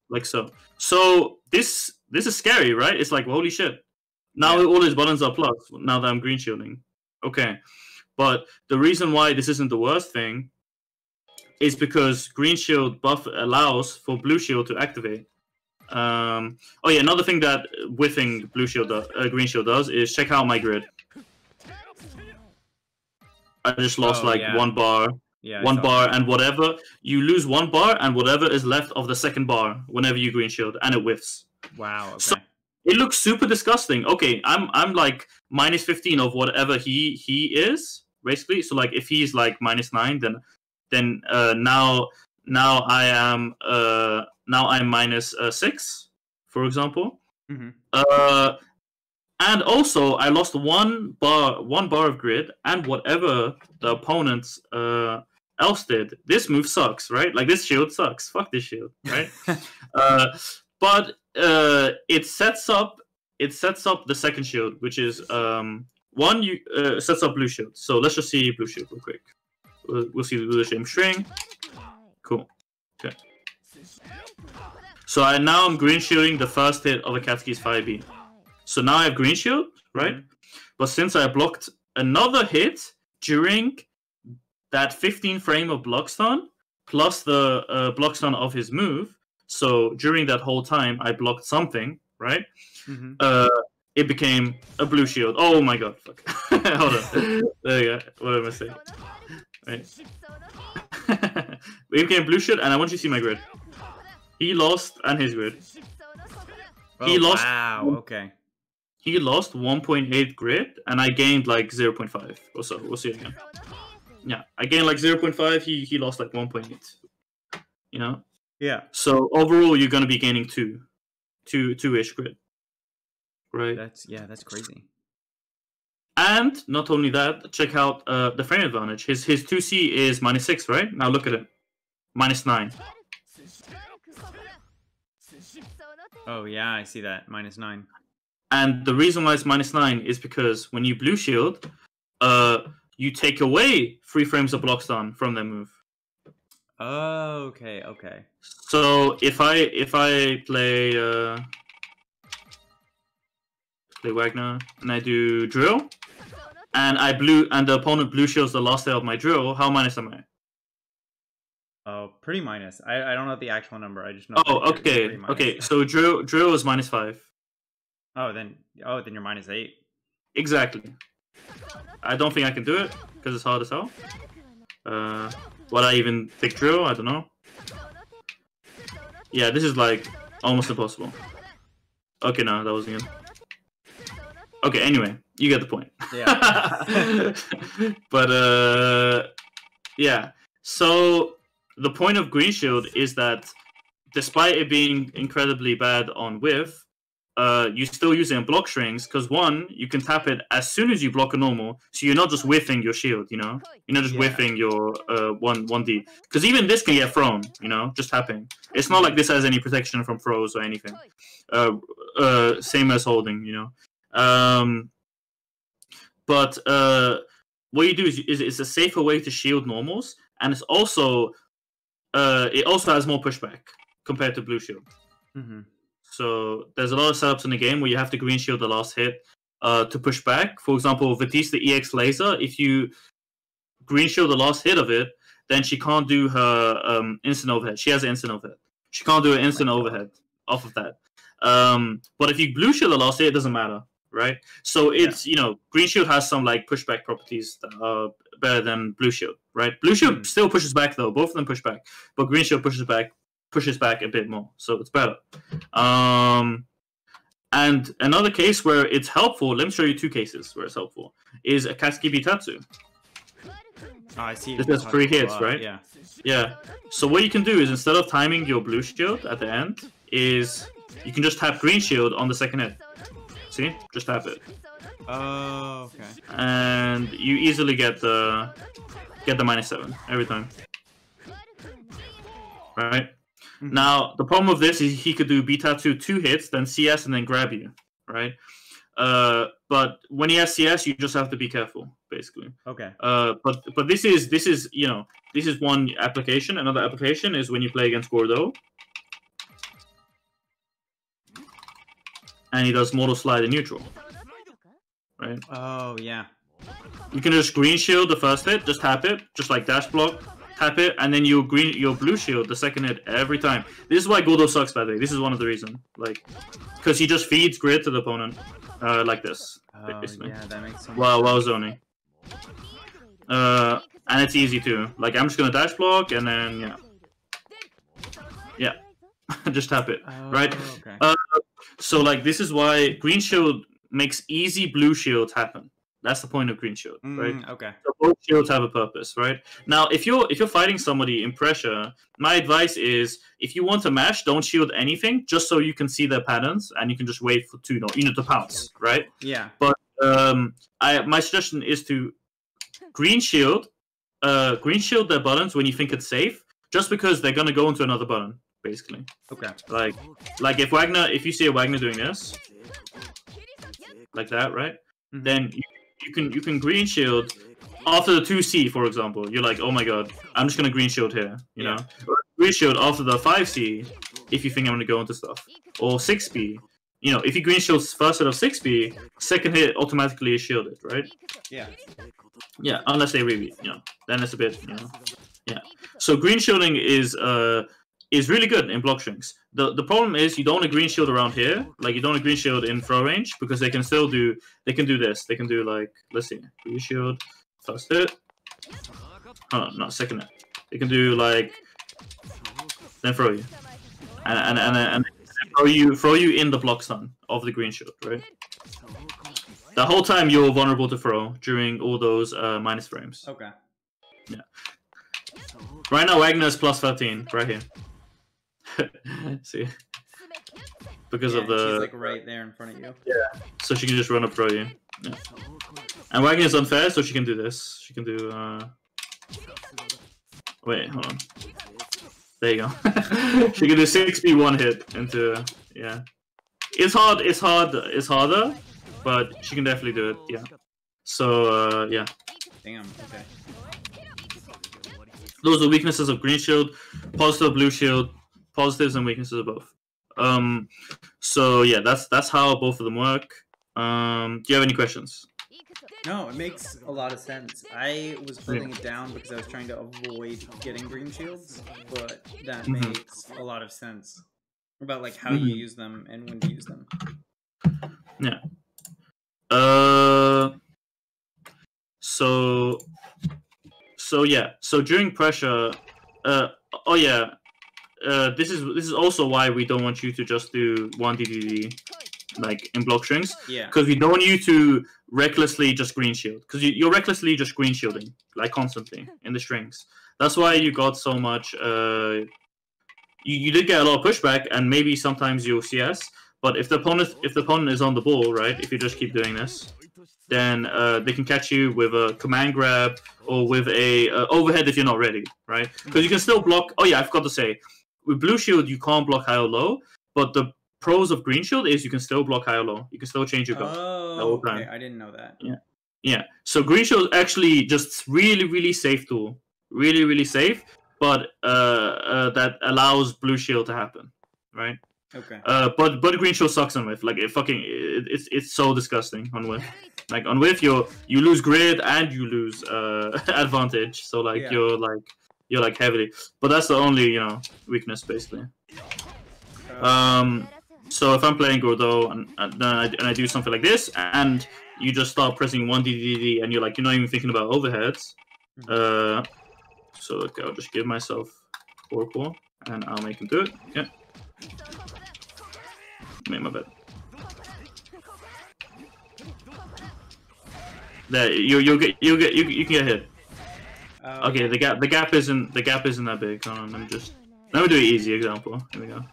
Like so. So this is scary, right? It's like, holy shit. Now all his buttons are plus. Now that I'm green shielding. Okay, but the reason why this isn't the worst thing is because green shield buff allows for blue shield to activate. Oh yeah, another thing that whiffing green shield does is check out my grid. I just lost one bar. Yeah, one bar and whatever. You lose 1 bar and whatever is left of the second bar whenever you green shield, and it whiffs. Wow. Okay. So it looks super disgusting. Okay, I'm like minus 15 of whatever he is basically. So like if he's like minus 9, then now I'm minus 6, for example. Mm-hmm. And also I lost 1 bar of grid, and whatever the opponents else did. This move sucks, right? Like this shield sucks. Fuck this shield, right? But it sets up the second shield, which is sets up blue shield. So let's just see blue shield real quick. We'll see the same string. Cool. Okay. So now I'm green shielding the first hit of Akatsuki's 5B. So now I have green shield, right? Mm-hmm. But since I blocked another hit during that 15 frame of block stun, plus the block stun of his move, so during that whole time I blocked something, right? Mm-hmm. It became a blue shield. Oh my god, fuck. Hold on. There you go. What am I saying? Right. It became blue shield, and I want you to see my grid. He lost, and his grid. He lost. Wow, okay. He lost 1.8 grid, and I gained like 0.5 or so. We'll see it again. Yeah, I gained like 0.5. He lost like 1.8. You know. Yeah. So overall, you're gonna be gaining two-ish grid. Right. That's crazy. And not only that, check out the frame advantage. His 2C is -6, right? Now look at it, -9. Oh yeah, I see that, -9. And the reason why it's -9 is because when you blue shield, you take away 3 frames of block stun from their move. Oh, okay. So if I play Wagner and I do drill, and the opponent blue shields the last hit of my drill, how minus am I? Oh, pretty minus. I don't know the actual number. I just know. Oh, okay. Okay, so drill is -5. Oh, then you're -8. Exactly. I don't think I can do it because it's hard as hell. Would I even pick drill? I don't know. Yeah, this is like almost impossible. Okay, no, that wasn't good. Okay, anyway, you get the point. Yeah. But yeah. So the point of green shield is that despite it being incredibly bad on whiff, you still use it in block strings because one, you can tap it as soon as you block a normal, so you're not just whiffing your shield, you know? You're not just whiffing your 1D. Because even this can get thrown, you know, just tapping. It's not like this has any protection from throws or anything. Same as holding, you know? But what you do is it's a safer way to shield normals, and it's also it also has more pushback compared to blue shield. Mm-hmm. So there's a lot of setups in the game where you have to green shield the last hit to push back. For example, Vatiste the EX laser, if you green shield the last hit of it, then she can't do her instant overhead. She has an instant overhead. She can't do an instant overhead off of that. But if you blue shield the last hit, it doesn't matter, right? So it's, you know, green shield has some like pushback properties that are better than blue shield, right? Blue shield still pushes back though. Both of them push back, but green shield pushes back a bit more, so it's better. And another case where it's helpful, let me show you 2 cases where it's helpful, is Akatsuki Bitatsu. Oh, I see. This has 3 hits, right? Yeah. Yeah. So what you can do is, instead of timing your blue shield at the end, is you can just tap green shield on the second hit. See? Just tap it. Oh, okay. And you easily get the -7 every time. Right? Mm-hmm. Now, the problem with this is he could do Bitatsu 2 hits, then CS, and then grab you, right? But when he has CS, you just have to be careful, basically. Okay. But this is you know, this is one application. Another application is when you play against Gordo, and he does mortal slide in neutral, right? Oh yeah. You can just green shield the first hit, just tap it, just like dash block, tap it, and then you blue shield the second hit every time. This is why Gordo sucks, by the way. This is one of the reasons. Like, because he just feeds grid to the opponent, like this. Oh, basically. yeah, that makes sense. While zoning. And it's easy too. Like, I'm just gonna dash block, and then, yeah. Yeah. Just tap it, right? Okay. So, like, this is why green shield makes easy blue shields happen. That's the point of green shield, right? Okay. So both shields have a purpose, right? Now, if you're fighting somebody in pressure, my advice is if you want to mash, don't shield anything, just so you can see their patterns and you can just wait for to pounce, right? Yeah. But my suggestion is to green shield their buttons when you think it's safe, just because they're gonna go into another button, basically. Okay. Like if you see a Wagner doing this, like that, right? Mm-hmm. Then you can green shield after the 2C, for example. You're like, oh my god, I'm just gonna green shield here, you know? Or green shield after the 5C if you think I'm gonna go into stuff. Or 6B. You know, if you green shield first hit of 6B, second hit automatically is shielded, right? Yeah. Yeah, unless they rebeat, you know. Then it's a bit, you know. Yeah. So green shielding is really good in block strings. The problem is you don't want to green shield around here. Like, you don't want to green shield in throw range, because they can do this. They can do, like, let's see, green shield first hit. Oh, not second hit. They can do, like, then throw you. And throw you in the block stun of the green shield, right? The whole time you're vulnerable to throw during all those minus frames. Okay. Yeah. Right now Wagner is plus 13, right here. See? Because of the... She's like right there in front of you. Yeah. So she can just run up throw you. Yeah. And Wagner is unfair, so she can do this. She can do... Wait, hold on. There you go. She can do 6B one hit into... Yeah. It's harder, but she can definitely do it, yeah. So, yeah. Damn, okay. Those are weaknesses of green shield, positive blue shield, positives and weaknesses of both. So yeah, that's how both of them work. Do you have any questions? No, it makes a lot of sense. I was holding it down because I was trying to avoid getting green shields, but that makes a lot of sense about like how you use them and when to use them. Yeah. So yeah. So during pressure, this is also why we don't want you to just do 1 DDD like in block strings. Yeah. Because we don't want you to recklessly just green shield, because you're recklessly just green shielding like constantly in the strings. That's why you got so much. You did get a lot of pushback, and maybe sometimes you'll CS. But if the opponent is on the ball, right? If you just keep doing this, then they can catch you with a command grab or with a overhead if you're not ready, right? Because you can still block. Oh yeah, I forgot to say, with blue shield you can't block high or low, but the pros of green shield is you can still block high or low. You can still change your guard the whole time. Okay, I didn't know that. Yeah, yeah. So green shield is actually just really safe tool, really safe, but that allows blue shield to happen, right? Okay. But green shield sucks on whiff. Like it's so disgusting on whiff. Like on whiff, you lose grid and you lose advantage. So like you're like heavily. But that's the only weakness basically. So if I'm playing Gordo and I do something like this, and you just start pressing 1 DDD and you're not even thinking about overheads. So okay, I'll just give myself 4 and I'll make him do it. Yeah. Made my bed. There, you can get hit. Okay, the gap isn't that big. Hold on, let me do an easy example. Here we go.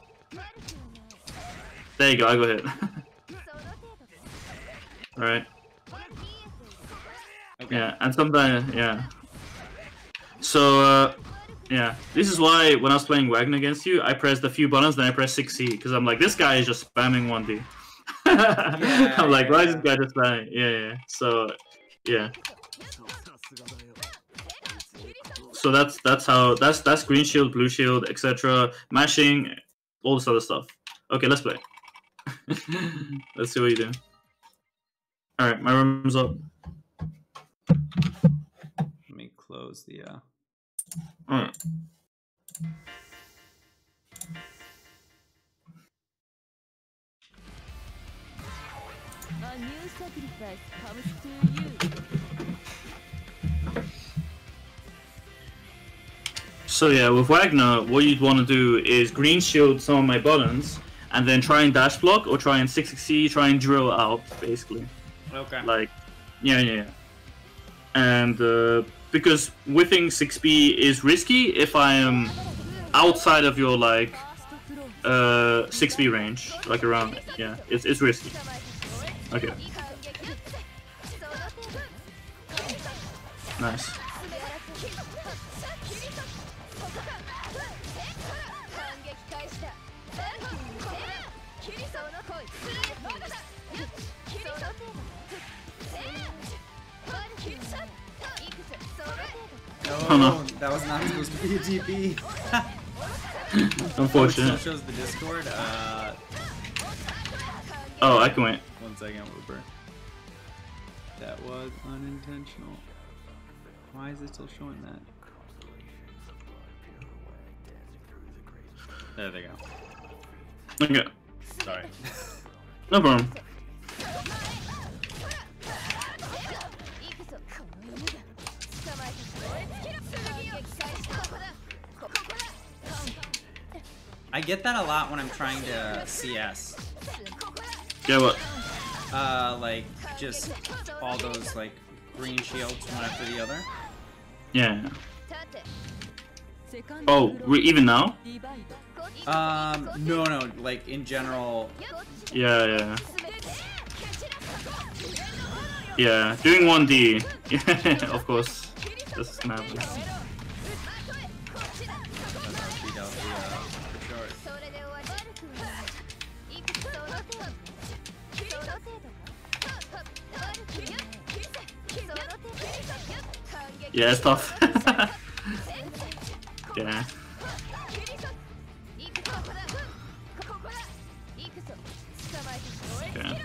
There you go. I go hit. All right. Okay. Yeah, and sometimes So yeah, this is why when I was playing Wagner against you, I pressed a few buttons, then I pressed 6C, because I'm like, this guy is just spamming 1D. I'm like, why is this guy just spamming? Yeah. So, yeah. So that's green shield, blue shield, etc. Mashing, all this other stuff. Okay, let's play. Let's see what you do. All right, my room's up. Let me close the. Alright. A new sacrifice comes to you. So yeah, with Wagner, what you'd want to do is green shield some of my buttons, and then try and dash block, or try and 6C, try and drill out, basically. Okay. Like, yeah. And because whiffing 6B is risky if I am outside of your like 6B range, like around it. Yeah, it's risky. Okay. Nice. Oh no. That was not supposed to be a TP. Unfortunate. It still shows the Discord. Oh, I can wait. 1 second, Whooper. That was unintentional. Why is it still showing that? There they go. Okay. Sorry. No problem. I get that a lot when I'm trying to CS. Yeah, what? Like, just all those, like, green shields one after the other. Yeah. Oh, even now? No, like, in general. Yeah. Yeah, doing 1D. Yeah, of course. This is gonna happen. Yeah, it's tough. Yeah. Okay.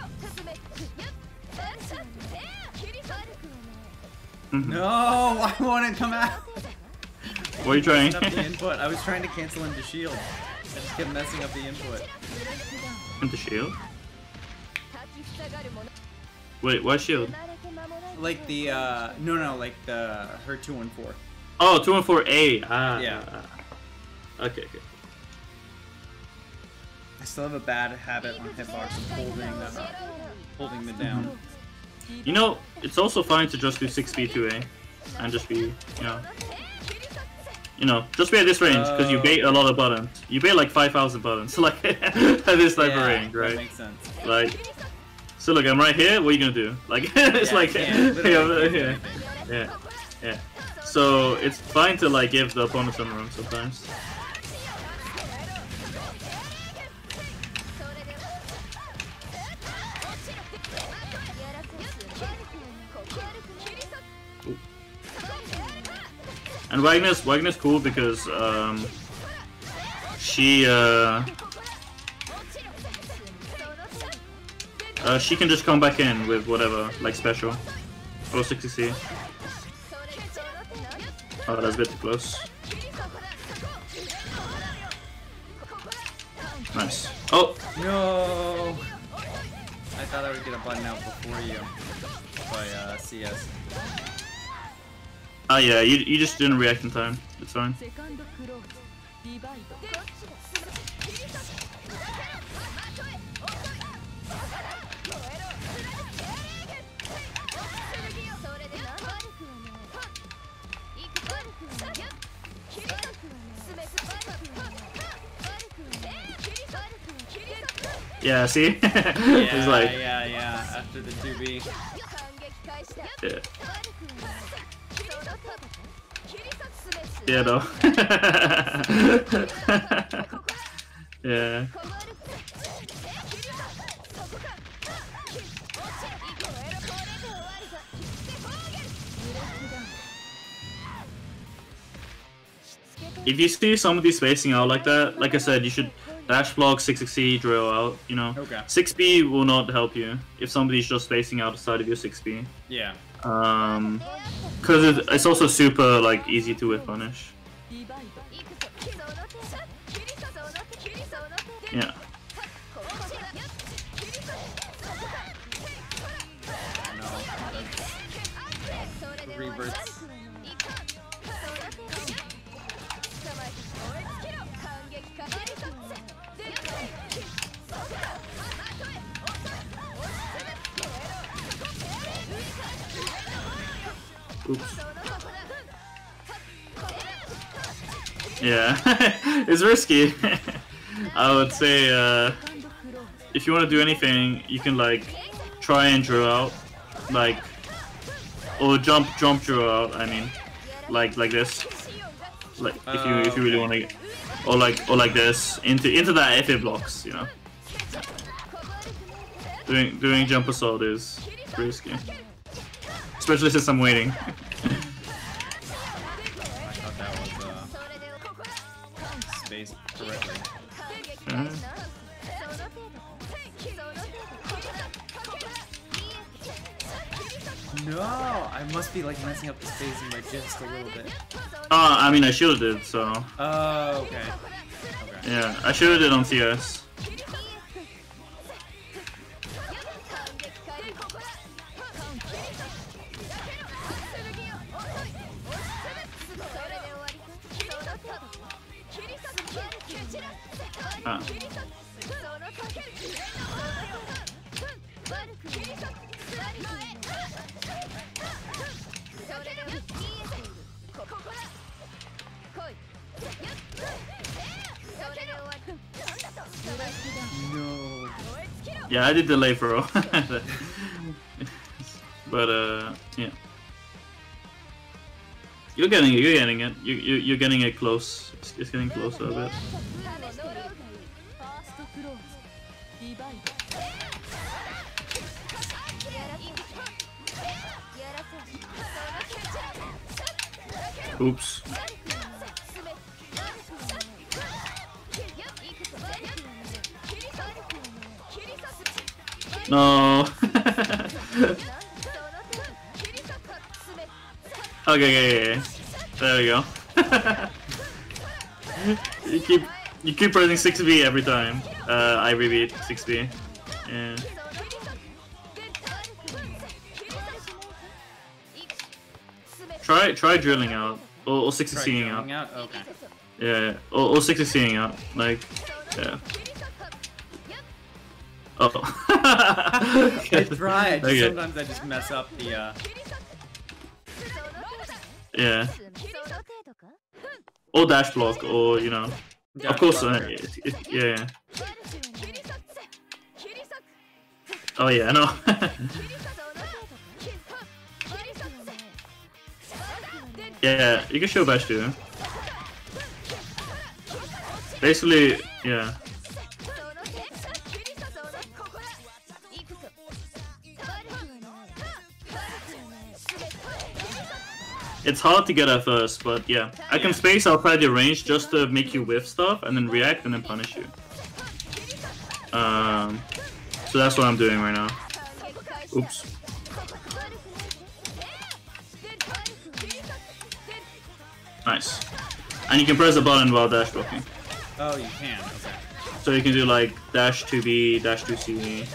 No, I want to come out. What are you trying? Up the input. I was trying to cancel into shield. I just kept messing up the input. Into shield? Wait, why shield? Like the no, like the her 2-1-4. Oh, 2-1-4A. Ah. Yeah. Okay. I still have a bad habit on hitbox of holding the down. You know, it's also fine to just do 6B 2A and just be, just be at this range because you bait a lot of buttons. You bait like 5,000 buttons, like at this type of range, right? That makes sense. Like, so look, I'm right here. What are you gonna do? Like, it's Yeah, like, yeah. Yeah. So it's fine to like give the opponent some room sometimes. And Wagner's cool because she can just come back in with whatever, like special or 60C. Oh, that's a bit too close. Nice. Oh! No! I thought I would get a button out before you by CS. Ah, yeah, you just didn't react in time. It's fine. Yeah, see? It's like... Yeah, after the 2B. Yeah. Yeah, though. Yeah. If you see somebody spacing out like that, like I said, you should dash block 6C, drill out, Okay. 6B will not help you if somebody's just spacing outside of your 6B. Yeah. Because it's also super like easy to whip punish. Yeah. Reverse. Oops. Yeah, it's risky. I would say if you want to do anything, you can like try and draw out, like, or jump draw out. I mean, like this. Like if you really want to, or like this into that if it blocks, you know. Doing jump assault is risky, especially since I'm waiting. I thought that was spaced correctly. No, I must be like messing up the spacing by just a little bit. I mean I shielded, so. Oh, okay. Yeah, I shielded on CS. Ah. No. Yeah, I did delay throw. But yeah. You're getting it. You're getting it close. It's getting closer a bit. Oops. No. Okay. There we go. you keep pressing 6B every time. I repeat 6B. Yeah. Try drilling out or 6C'ing out. Okay. Yeah, or 6C'ing out. Like, yeah. Oh. I try. Okay. Sometimes I just mess up the. Yeah. Or dash block, or you know. Dash of course, block, yeah. Oh yeah, no. Yeah, you can show bash too. Basically, yeah. It's hard to get at first, but yeah. I can space outside your range just to make you whiff stuff and then react and then punish you. So that's what I'm doing right now. Oops. Nice. And you can press the button while dash blocking. Oh, you can. Okay. So you can do like dash 2B, dash 2C.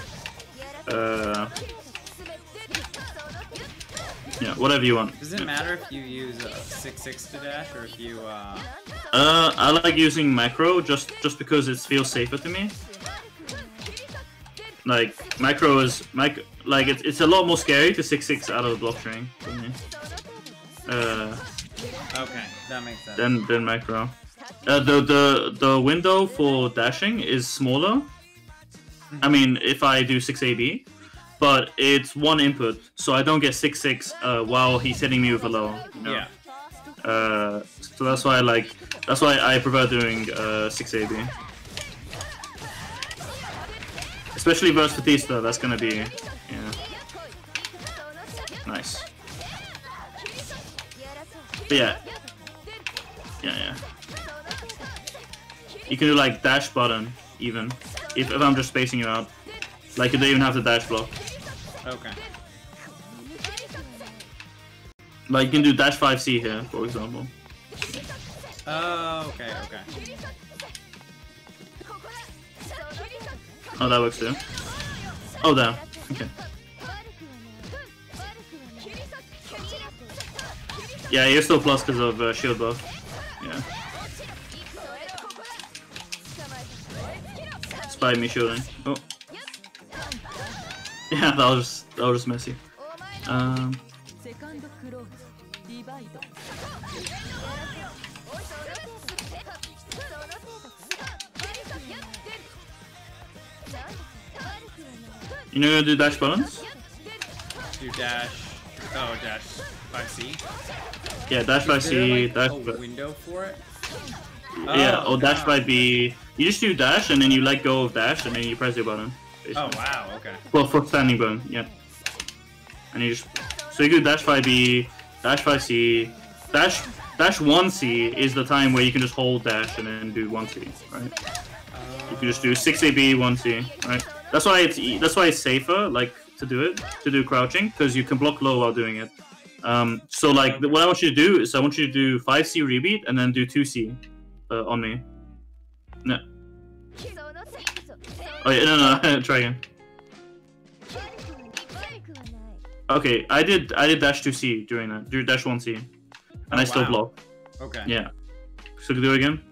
Yeah, whatever you want. Does it matter if you use 6-6 to dash or if you I like using macro just because it feels safer to me. Like macro is like it's a lot more scary to 6-6 out of the block string for me. Okay, that makes sense. Then macro. The window for dashing is smaller. I mean, if I do 6AB, but it's one input, so I don't get 6-6 while he's hitting me with a low. You know? Yeah. So that's why I prefer doing 6AB. Especially versus Batista, that's gonna be nice. But yeah. You can do like dash button even if I'm just spacing you out. Like you don't even have to dash block. Okay. Like you can do dash 5C here, for example. Oh, okay, okay. Oh, that works too. Oh, damn. Okay. Yeah, you're still plus because of shield buff. Yeah. Spied me shielding. Oh. Yeah, that was just messy. You know how to do dash buttons? Do dash. Oh, dash 5C. Yeah, dash Is 5C, there, dash. like, a window for it? Yeah, Oh, or dash God. 5B. You just do dash and then you let go of dash and then you press your button. Basically. Oh wow, okay. Well, for standing button, yeah. And you just so you do dash 5B, dash 5C, dash 1C is the time where you can just hold dash and then do 1C, right? You can just do 6AB, 1C, right? That's why it's safer, like to do crouching, because you can block low while doing it. So like what I want you to do is I want you to do 5C rebeat and then do 2C on me. No. Oh yeah, no, try again. Okay, I did dash 2C during that, do dash 1C, and I still block. Okay. Yeah. So do it again.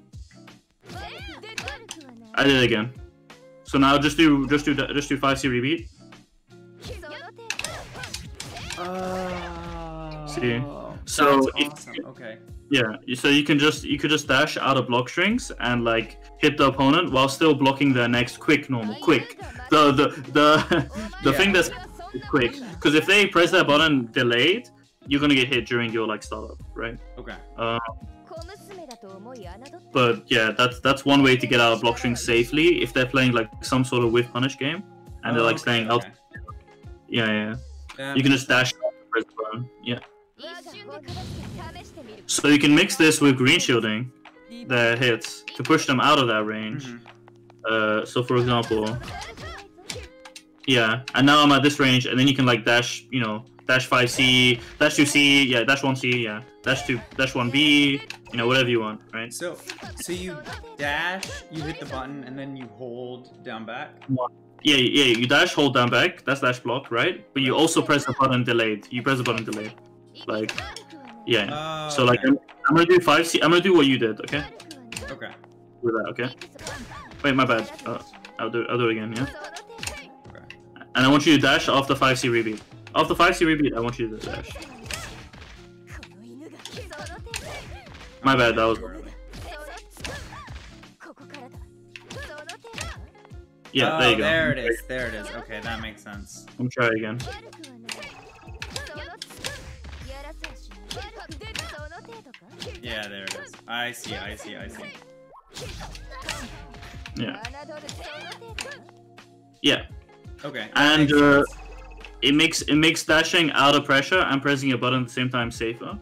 I did it again. So now just do 5C rebeat. See. So that's awesome. Okay. Yeah, so you could just dash out of block strings and like hit the opponent while still blocking their next quick normal quick. The thing that's quick, because if they press that button delayed, you're gonna get hit during your like startup, right? Okay. But yeah, that's one way to get out of block strings safely if they're playing like some sort of whiff punish game and they're like staying out. Yeah. You can just dash out and press the button. Yeah. So you can mix this with green shielding their hits to push them out of that range. So for example, yeah, and now I'm at this range, and then you can like dash, you know, dash 5C, dash 2C, yeah, dash 1C, yeah, dash 1B, you know, whatever you want, right? So you dash, you hit the button, and then you hold down back. Yeah, you dash, hold down back, that's dash block, right? But you also press the button delayed. You press the button delayed, like, yeah. So like, I'm gonna do 5C. I'm gonna do what you did, okay? Okay. Do that, okay? Wait, my bad. I'll do it again, yeah. And I want you to dash off the 5C rebeat. Off the 5C rebeat, I want you to dash. My bad, that was... Yeah, there you go. There it is, there it is. Okay, that makes sense. Let me try again. Yeah, there it is. I see. Yeah. Yeah. Okay. And it makes dashing out of pressure and pressing a button at the same time safer.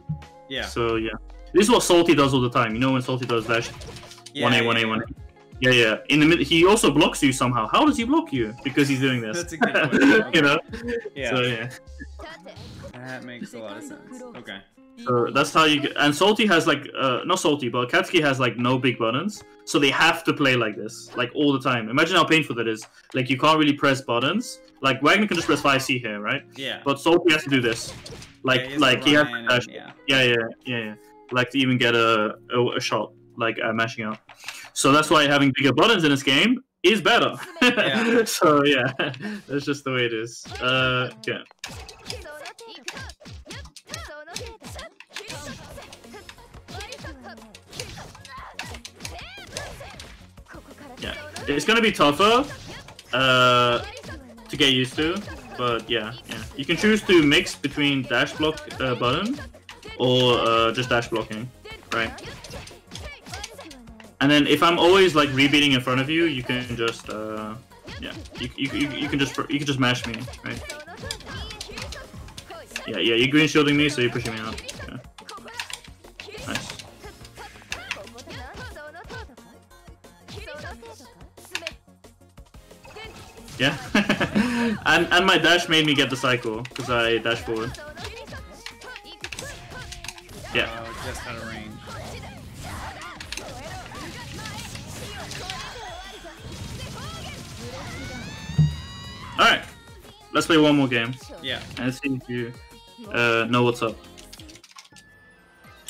Yeah. So yeah, this is what Salty does all the time. You know when Salty does dash, 1A, 1A, 1A. Yeah. In the mid, he also blocks you somehow. How does he block you? Because he's doing this. That's a good question. Okay. You know. Yeah. So yeah. That makes a lot of sense. Okay. So that's how you get. And Salty has like, not Salty, but Katsuki has like no big buttons, so they have to play like this, like all the time. Imagine how painful that is. Like you can't really press buttons. Like Wagner can just press 5C here, right? Yeah. But Salty has to do this. Like he has to dash. Yeah. Like to even get a shot, like mashing out. So that's why having bigger buttons in this game is better. Yeah. So yeah, that's just the way it is. Yeah. Yeah, it's gonna be tougher to get used to, but yeah. You can choose to mix between dash block button or just dash blocking, right? And then if I'm always like rebeating in front of you, you can just you can just mash me, right? Yeah, you're green shielding me, so you're pushing me out. Yeah. Nice. Yeah. and my dash made me get the cycle because I dash forward. just out of range. Alright, let's play one more game. Yeah. And see if you know what's up.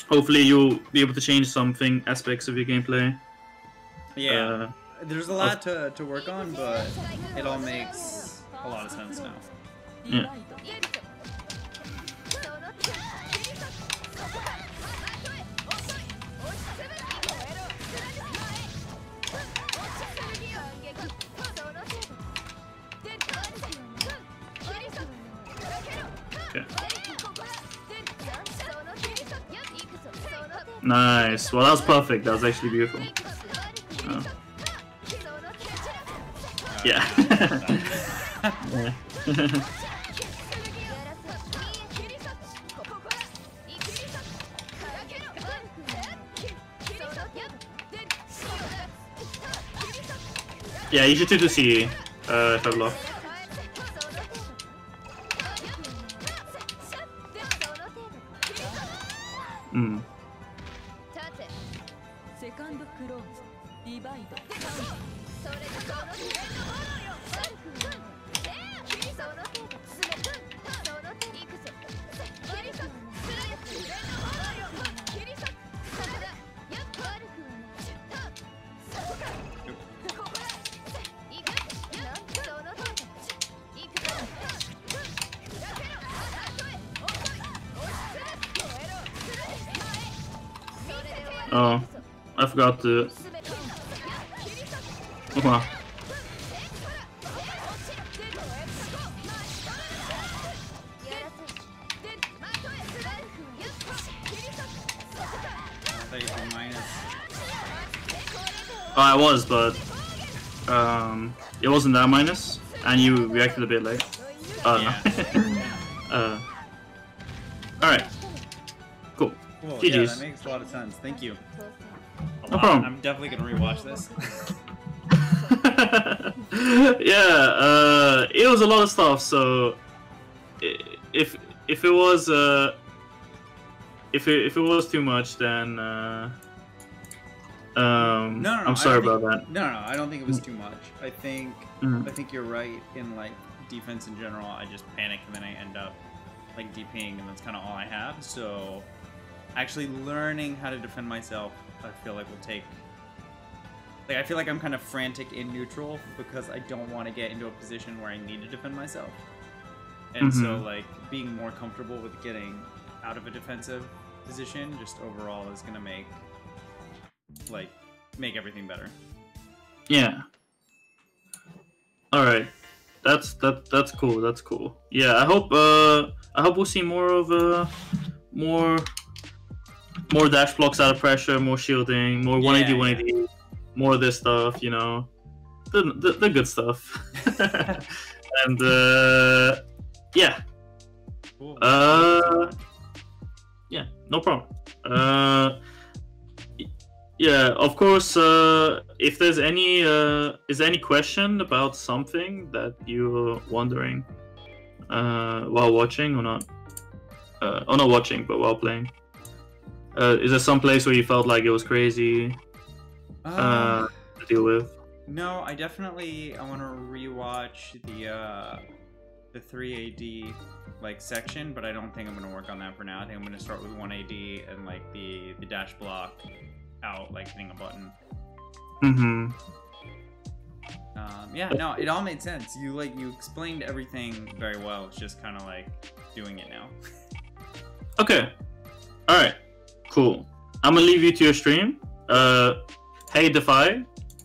Hopefully you'll be able to change something, aspects of your gameplay. Yeah. There's a lot to work on, but it all makes a lot of sense now. Yeah. Okay. Nice. Well, that was perfect. That was actually beautiful. Oh. Yeah. Yeah. Yeah, you should do the CE, Travelock. Mm. Oh, I forgot to. Oh, wow. Oh, I was, but it wasn't that minus, and you reacted a bit late. Yeah. No. Alright. Cool. Cool. GG's. Yeah, that makes a lot of sense. Thank you. No problem. I'm definitely gonna rewatch this. Yeah, it was a lot of stuff. So if it was if it was too much, then No, I'm sorry about that. No, I don't think it was too much. I think Mhm. I think you're right in like defense in general. I just panic and then I end up like DPing, and that's kind of all I have. So actually learning how to defend myself, I feel like will take. Like I feel like I'm kind of frantic in neutral because I don't want to get into a position where I need to defend myself. And so like being more comfortable with getting out of a defensive position just overall is gonna make everything better. Yeah. All right. That's cool. That's cool. Yeah, I hope we'll see more of more dash blocks out of pressure, more shielding, more 180 180, more of this stuff, you know. The good stuff. And yeah. Cool. Yeah, no problem. Yeah, of course, if there's any is there any question about something that you're wondering while watching or not? Or not watching, but while playing. Is there some place where you felt like it was crazy to deal with? No, I want to rewatch the 3AD like section, but I don't think I'm gonna work on that for now. I think I'm gonna start with 1AD and like the dash block out, like hitting a button. Yeah, no, it all made sense. You explained everything very well. It's just kind of like doing it now. Okay. All right. Cool. I'm gonna leave you to your stream. Hey Defy.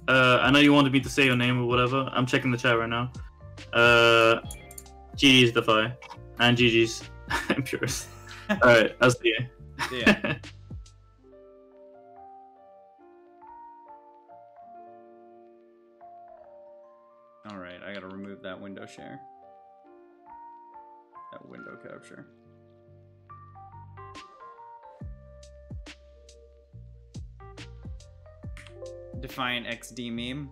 I know you wanted me to say your name or whatever. I'm checking the chat right now. GG's Defy and GG's Impurist. All right. I'll see you. Yeah. All right, I gotta remove that window share. That window capture. Defiant XD meme.